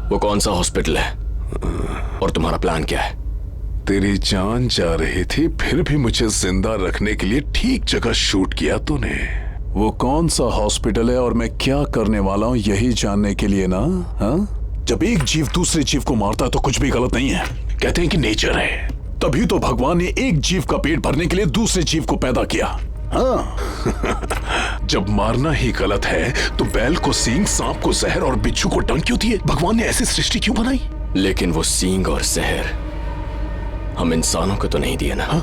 वो कौन सा हॉस्पिटल है और तुम्हारा प्लान क्या है? तेरी जान जा रही थी, फिर भी मुझे जिंदा रखने के लिए ठीक जगह शूट किया तूने। वो कौन सा हॉस्पिटल है और मैं क्या करने वाला हूँ यही जानने के लिए ना? हाँ? जब एक जीव दूसरे जीव को मारता है तो कुछ भी गलत नहीं है। कहते हैं कि नेचर है, तभी तो भगवान ने एक जीव का पेट भरने के लिए दूसरे जीव को पैदा किया। हाँ। जब मारना ही गलत है तो बैल को सींग, सांप को जहर और बिच्छू को डंक क्यों दिए? भगवान ने ऐसी सृष्टि क्यों बनाई? लेकिन वो सींग और जहर हम इंसानों को तो नहीं दिए ना।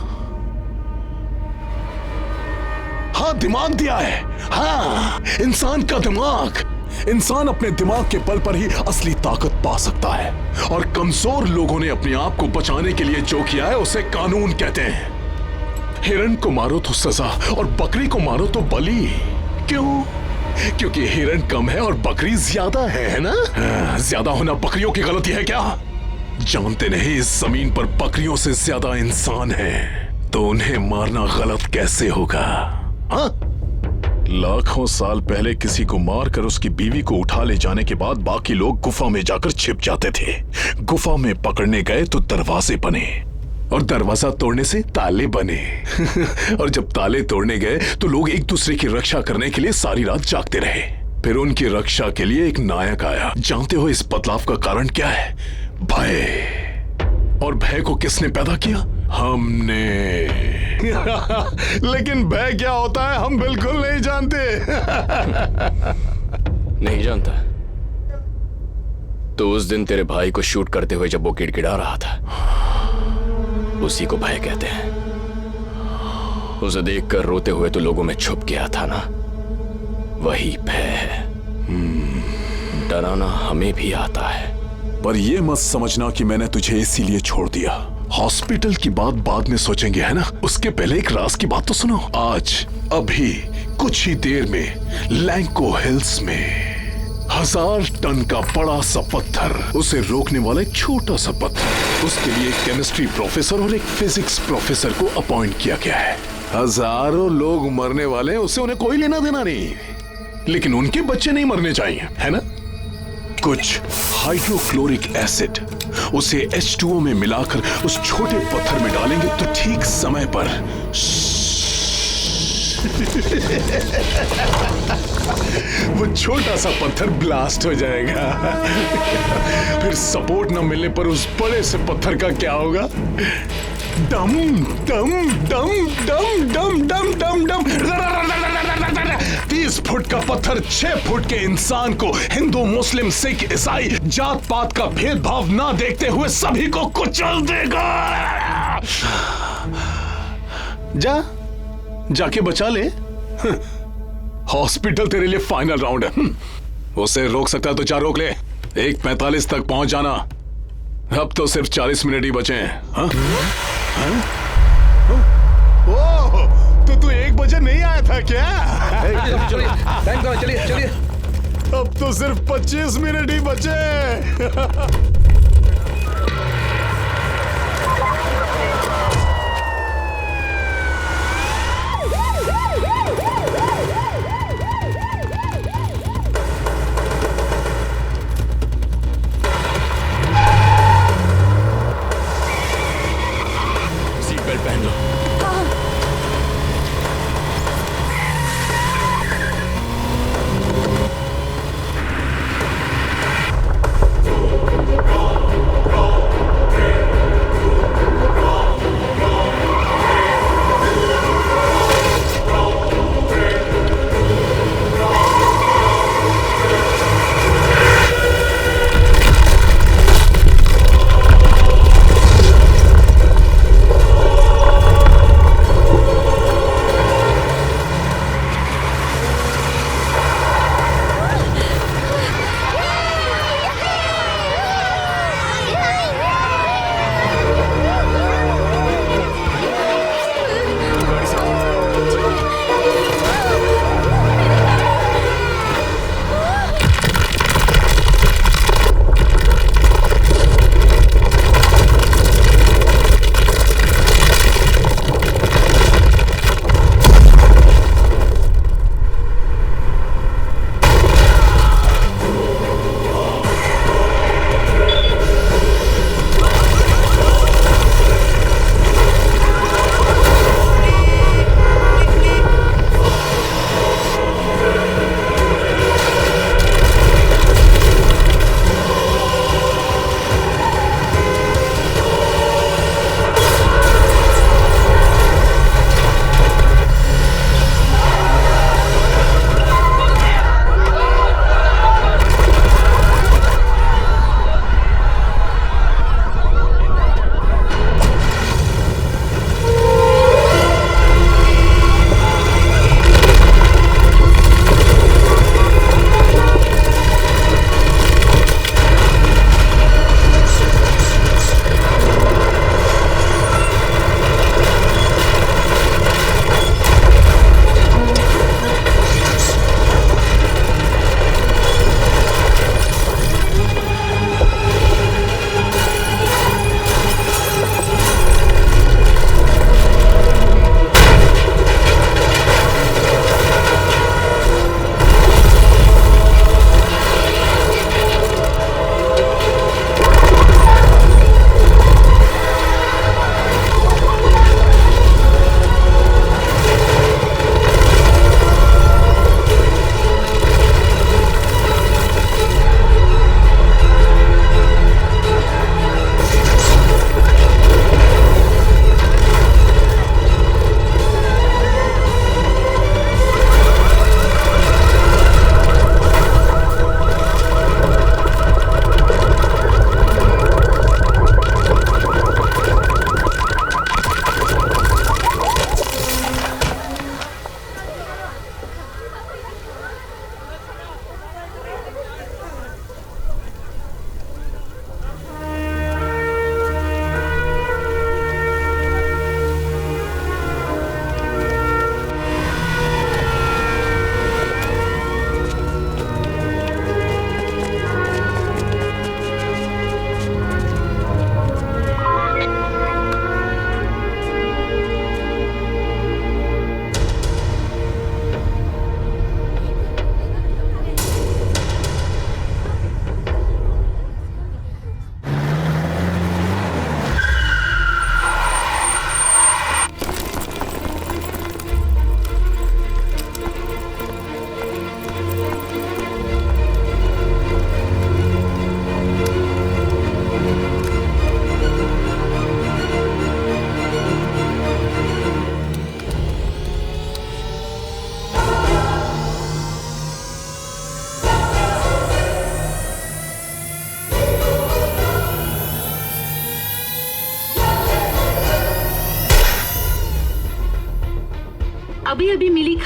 हाँ, दिमाग दिया है। हाँ, इंसान का दिमाग। इंसान अपने दिमाग के बल पर ही असली ताकत पा सकता है, और कमजोर लोगों ने अपने आप को बचाने के लिए जो किया है उसे कानून कहते हैं। हिरण को मारो तो सजा और बकरी को मारो तो बलि। क्यों? क्योंकि हिरण कम है और बकरी ज्यादा है ना? ज्यादा होना बकरियों की गलती है क्या? जानते नहीं इस जमीन पर बकरियों से ज्यादा इंसान हैं, तो उन्हें मारना गलत कैसे होगा? हाँ? लाखों साल पहले किसी को मारकर उसकी बीवी को उठा ले जाने के बाद बाकी लोग गुफा में जाकर छिप जाते थे। गुफा में पकड़ने गए तो दरवाजे बने, और दरवाजा तोड़ने से ताले बने। और जब ताले तोड़ने गए तो लोग एक दूसरे की रक्षा करने के लिए सारी रात जागते रहे। फिर उनकी रक्षा के लिए एक नायक आया। जानते हो इस बदलाव का कारण क्या है? भय। और भय को किसने पैदा किया? हमने। लेकिन भय क्या होता है हम बिल्कुल नहीं जानते। नहीं जानता? तो उस दिन तेरे भाई को शूट करते हुए जब वो गिड़गिड़ा रहा था, उसी को भय कहते हैं। उसे देखकर रोते हुए तो लोगों में छुप गया था ना, वही भय है। डराना हमें भी आता है, पर ये मत समझना कि मैंने तुझे इसीलिए छोड़ दिया। हॉस्पिटल की बात बाद में सोचेंगे, है ना? उसके पहले एक राज की बात तो सुनो। आज अभी कुछ ही देर में लैंको हिल्स में 1000 टन का बड़ा सा पत्थर, उसे रोकने वाला एक छोटा सा पत्थर, उसके लिए एक केमिस्ट्री प्रोफेसर और एक फिजिक्स प्रोफेसर को अपॉइंट किया गया है। हजारों लोग मरने वाले हैं, उससे उन्हें कोई लेना देना नहीं, लेकिन उनके बच्चे नहीं मरने चाहिए, है ना? कुछ हाइड्रोक्लोरिक एसिड, उसे H2O में मिलाकर उस छोटे पत्थर में डालेंगे तो ठीक समय पर वो छोटा सा पत्थर ब्लास्ट हो जाएगा। फिर सपोर्ट न मिलने पर उस बड़े से पत्थर का क्या होगा? डम डम डम डम डम डम डम डम। 30 फुट का पत्थर 6 फुट के इंसान को हिंदू, मुस्लिम, सिख, ईसाई जात पात का भेदभाव ना देखते हुए सभी को कुचल देगा। जाके बचा ले। हॉस्पिटल तेरे लिए फाइनल राउंड है। उसे रोक सकता है तो जा रोक ले। 1:45 तक पहुंच जाना। अब तो सिर्फ 40 मिनट ही बचे हैं। हाँ? ओह, तो तू 1 बजे नहीं आया था क्या? चलिए। अब तो सिर्फ 25 मिनट ही बचे। पहन लो।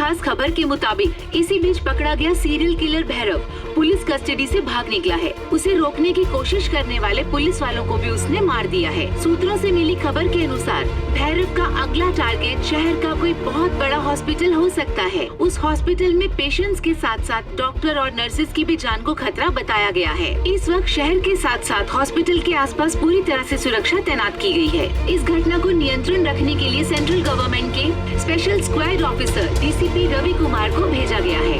खास खबर के मुताबिक इसी बीच पकड़ा गया serial killer Bhairav police custody से भाग निकला है। उसे रोकने की कोशिश करने वाले पुलिस वालों को भी उसने मार दिया है। सूत्रों से मिली खबर के अनुसार भैरव का अगला टारगेट शहर का कोई बहुत बड़ा हॉस्पिटल हो सकता है। उस हॉस्पिटल में पेशेंट्स के साथ साथ डॉक्टर और नर्सेज की भी जान को खतरा बताया गया है। इस वक्त शहर के साथ साथ हॉस्पिटल के आसपास पूरी तरह से सुरक्षा तैनात की गई है। इस घटना को नियंत्रण रखने के लिए सेंट्रल गवर्नमेंट के special squad officer DCP Ravi Kumar को भेजा गया है।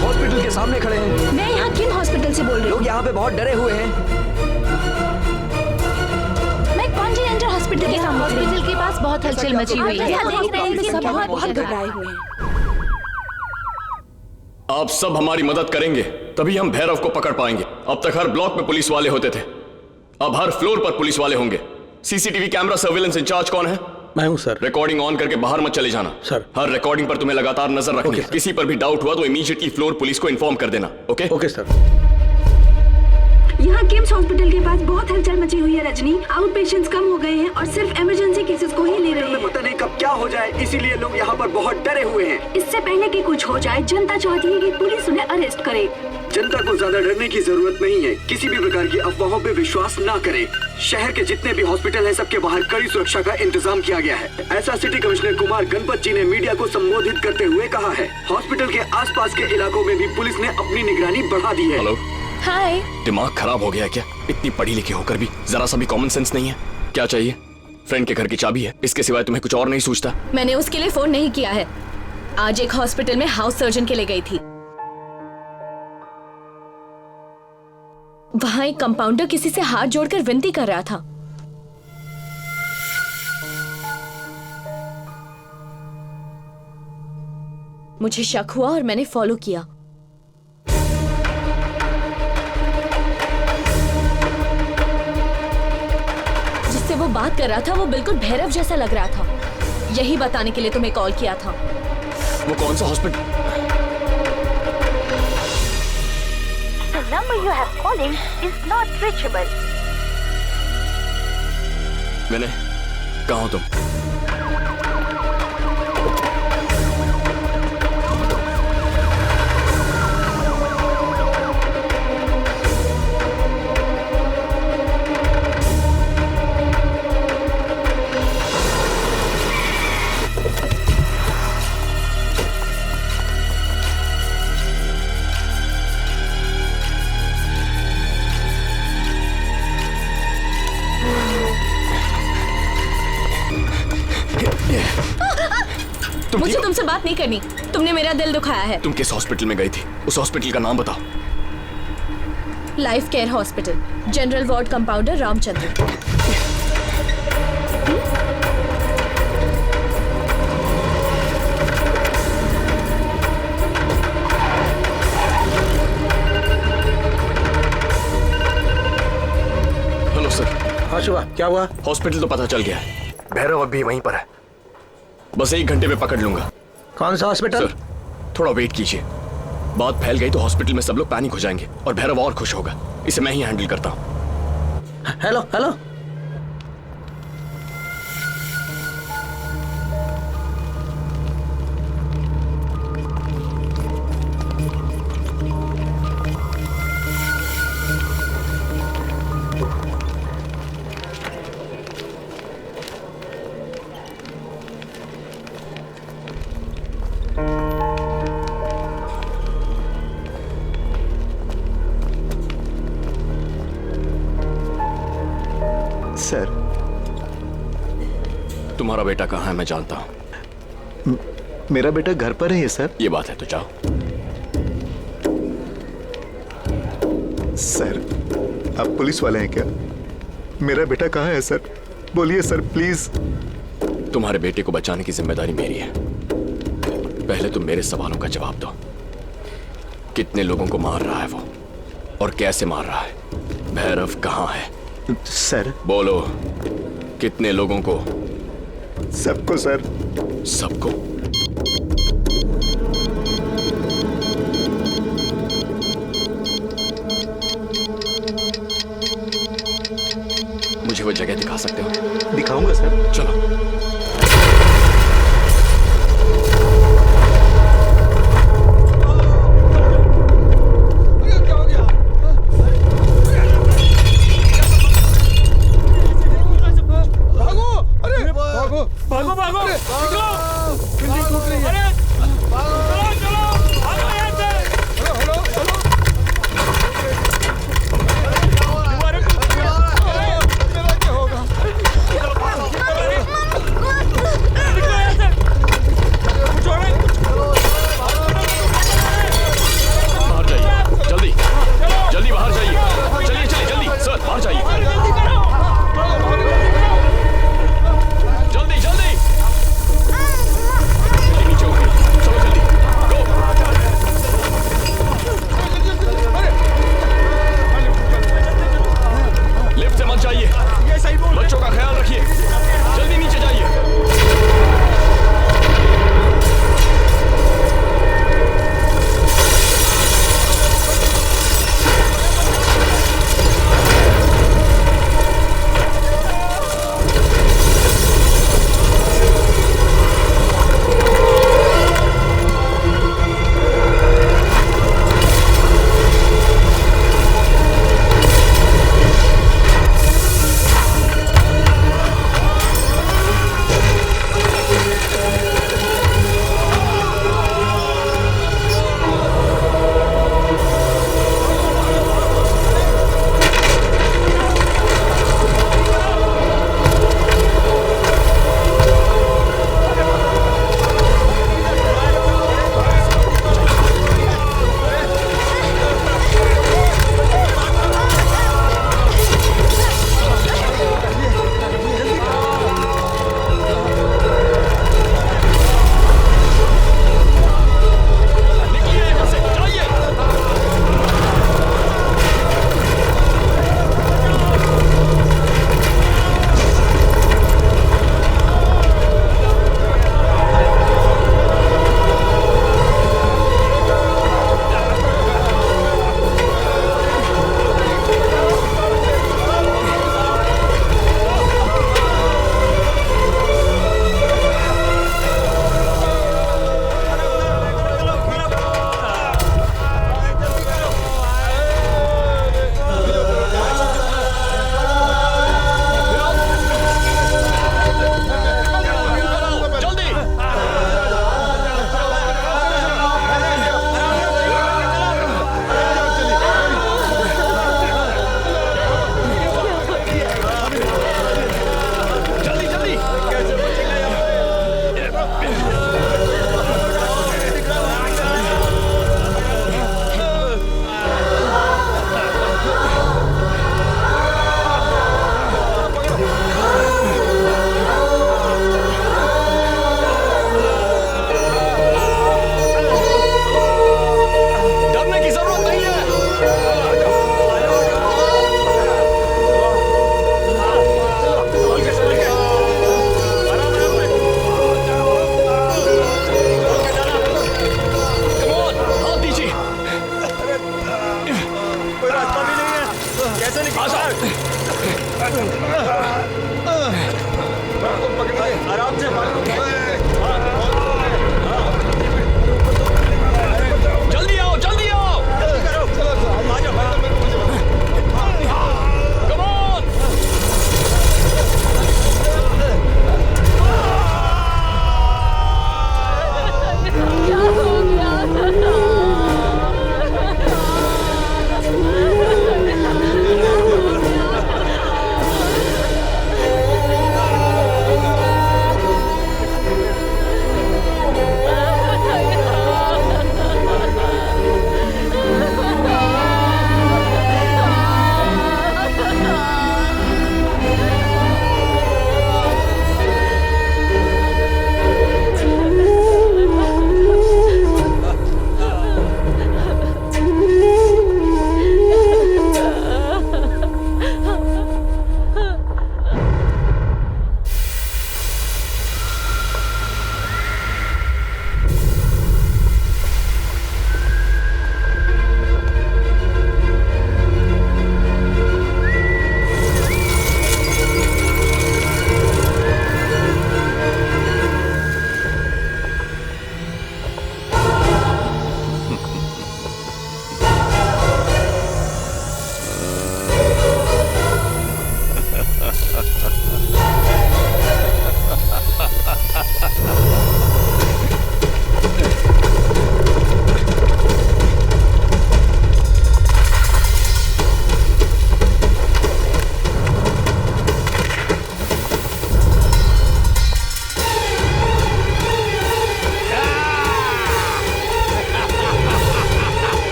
हॉस्पिटल के सामने खड़े हैं। मैं यहाँ किम हॉस्पिटल से बोल रही हूँ। लोग यहाँ पे बहुत डरे हुए हैं। मैं कॉन्टिनेंटल हॉस्पिटल के सामने हॉस्पिटल के पास बहुत हलचल मची हुई है। सब बहुत घबराए हुए हैं। आप सब हमारी मदद करेंगे तभी हम भैरव को पकड़ पाएंगे। अब तक हर ब्लॉक में पुलिस वाले होते थे, अब हर फ्लोर पर पुलिस वाले होंगे। सीसीटीवी कैमरा सर्विलेंस इंचार्ज कौन है? मैं हूं सर। रिकॉर्डिंग ऑन करके बाहर मत चले जाना सर। हर रिकॉर्डिंग पर तुम्हें लगातार नजर रखनी है। किसी पर भी डाउट हुआ तो इमीडिएटली फ्लोर पुलिस को इन्फॉर्म कर देना। ओके? Okay sir. यहाँ किम्स हॉस्पिटल के पास बहुत हलचल मची हुई है रजनी। आउट पेशेंट्स कम हो गए हैं और सिर्फ इमरजेंसी केसेस को ही ले रहे हैं। पता नहीं कब क्या हो जाए, इसीलिए लोग यहाँ पर बहुत डरे हुए हैं। इससे पहले कि कुछ हो जाए जनता चाहती है कि पुलिस उन्हें अरेस्ट करे। जनता को ज्यादा डरने की जरूरत नहीं है। किसी भी प्रकार की अफवाहों पे विश्वास ना करें। शहर के जितने भी हॉस्पिटल हैं, सबके बाहर कड़ी सुरक्षा का इंतजाम किया गया है। ऐसा सिटी कमिश्नर कुमार गणपत जी ने मीडिया को संबोधित करते हुए कहा है। हॉस्पिटल के आसपास के इलाकों में भी पुलिस ने अपनी निगरानी बढ़ा दी है। हेलो, हाय। दिमाग खराब हो गया है क्या? इतनी पढ़ी लिखी होकर भी जरा सा भी कॉमन सेंस नहीं है। क्या चाहिए? फ्रेंड के घर की चाबी है, इसके सिवाय तुम्हें कुछ और नहीं सूझता? मैंने उसके लिए फोन नहीं किया है। आज एक हॉस्पिटल में हाउस सर्जन के लिए गई थी। वहां एक कंपाउंडर किसी से हाथ जोड़कर विनती कर रहा था। मुझे शक हुआ और मैंने फॉलो किया। जिससे वो बात कर रहा था वो बिल्कुल भैरव जैसा लग रहा था। यही बताने के लिए तुम्हें कॉल किया था। वो कौन सा hospital? The number you have calling is not reachable. मैंने कहाँ हो तुम? मुझे तुमसे बात नहीं करनी। तुमने मेरा दिल दुखाया है। तुम किस हॉस्पिटल में गई थी? उस हॉस्पिटल का नाम बताओ। Life care hospital, general ward, compounder Ramchandra. Hello sir. हाँ शिवा, क्या हुआ? हॉस्पिटल तो पता चल गया है, भैरव अभी वहीं पर है। बस 1 घंटे में पकड़ लूंगा। कौन सा हॉस्पिटल? सर, थोड़ा वेट कीजिए। बात फैल गई तो हॉस्पिटल में सब लोग पैनिक हो जाएंगे और भैरव और खुश होगा। इसे मैं ही हैंडल करता हूँ। Hello hello. सर, तुम्हारा बेटा कहाँ है मैं जानता हूँ। मेरा बेटा घर पर है सर। ये बात है तो जाओ। सर, आप पुलिस वाले हैं क्या? मेरा बेटा कहाँ है सर? बोलिए सर प्लीज। तुम्हारे बेटे को बचाने की जिम्मेदारी मेरी है। पहले तुम मेरे सवालों का जवाब दो। कितने लोगों को मार रहा है वो और कैसे मार रहा है? भैरव कहाँ है? सर बोलो, कितने लोगों को? सबको सर। सबको? मुझे वो जगह दिखा सकते हो? दिखाऊंगा सर। चलो। भागो भागो निकलो। बिल्डिंग टूट रही है। चलो चलो भागो यहाँ से। Hello hello hello. दीवारें टूट रही हैं। मेरा क्या होगा? निकलो यहाँ से। छोड़ो। बाहर जाइए जल्दी जल्दी बाहर जाइए। चलिए चलिए जल्दी सर बाहर जाइए जल्दी जल्दी। नीचे उतरिए चलो जल्दी गो। लिफ्ट से मत जाइए। बच्चों का ख्याल रखिए। जल्दी नीचे जाइए। जल्दी आओ जल्दी आओ। Come on!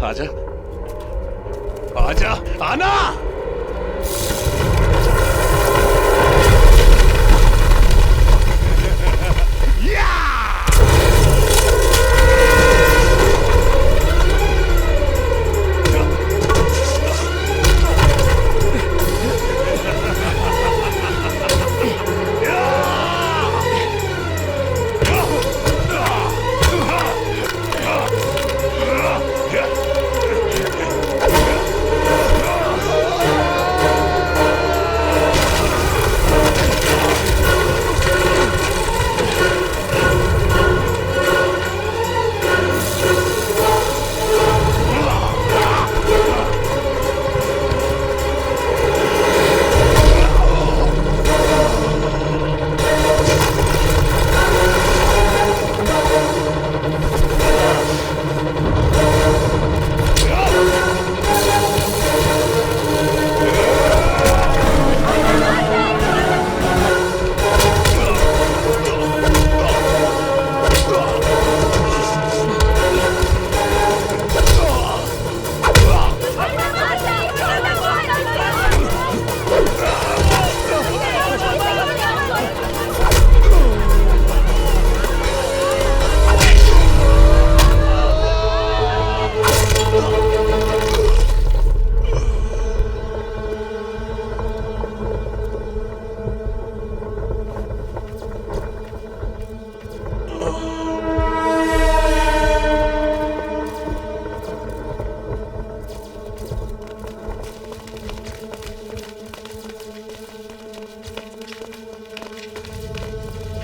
आजा आजा आना।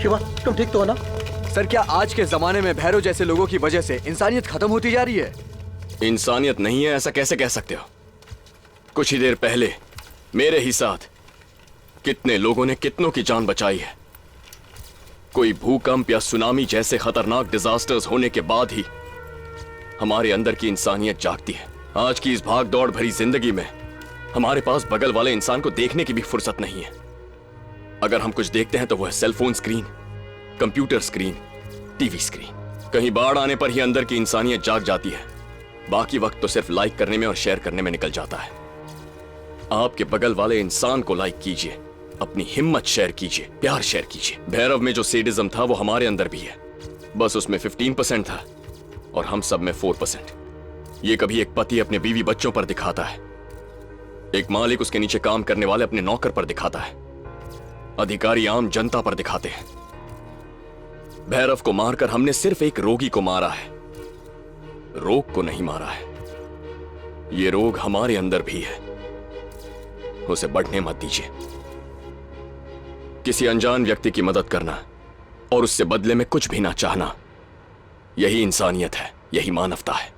शिवा, तुम ठीक तो हो ना? सर, क्या आज के जमाने में भैरव जैसे लोगों की वजह से इंसानियत खत्म होती जा रही है? इंसानियत नहीं है ऐसा कैसे कह सकते हो? कुछ ही देर पहले मेरे ही साथ कितने लोगों ने कितनों की जान बचाई है। कोई भूकंप या सुनामी जैसे खतरनाक डिजास्टर्स होने के बाद ही हमारे अंदर की इंसानियत जागती है। आज की इस भाग दौड़ भरी जिंदगी में हमारे पास बगल वाले इंसान को देखने की भी फुर्सत नहीं है। अगर हम कुछ देखते हैं तो वह cell phone screen, computer screen, TV screen. कहीं बाढ़ आने पर ही अंदर की इंसानियत जाग जाती है, बाकी वक्त तो सिर्फ लाइक करने में और शेयर करने में निकल जाता है। आपके बगल वाले इंसान को लाइक कीजिए, अपनी हिम्मत शेयर कीजिए, प्यार शेयर कीजिए। भैरव में जो सेडिज्म था वो हमारे अंदर भी है, बस उसमें 15% था और हम सब में 4%। ये कभी एक पति अपने बीवी बच्चों पर दिखाता है, एक मालिक उसके नीचे काम करने वाले अपने नौकर पर दिखाता है, अधिकारी आम जनता पर दिखाते हैं। भैरव को मारकर हमने सिर्फ एक रोगी को मारा है, रोग को नहीं मारा है। ये रोग हमारे अंदर भी है, उसे बढ़ने मत दीजिए। किसी अनजान व्यक्ति की मदद करना और उससे बदले में कुछ भी ना चाहना, यही इंसानियत है, यही मानवता है।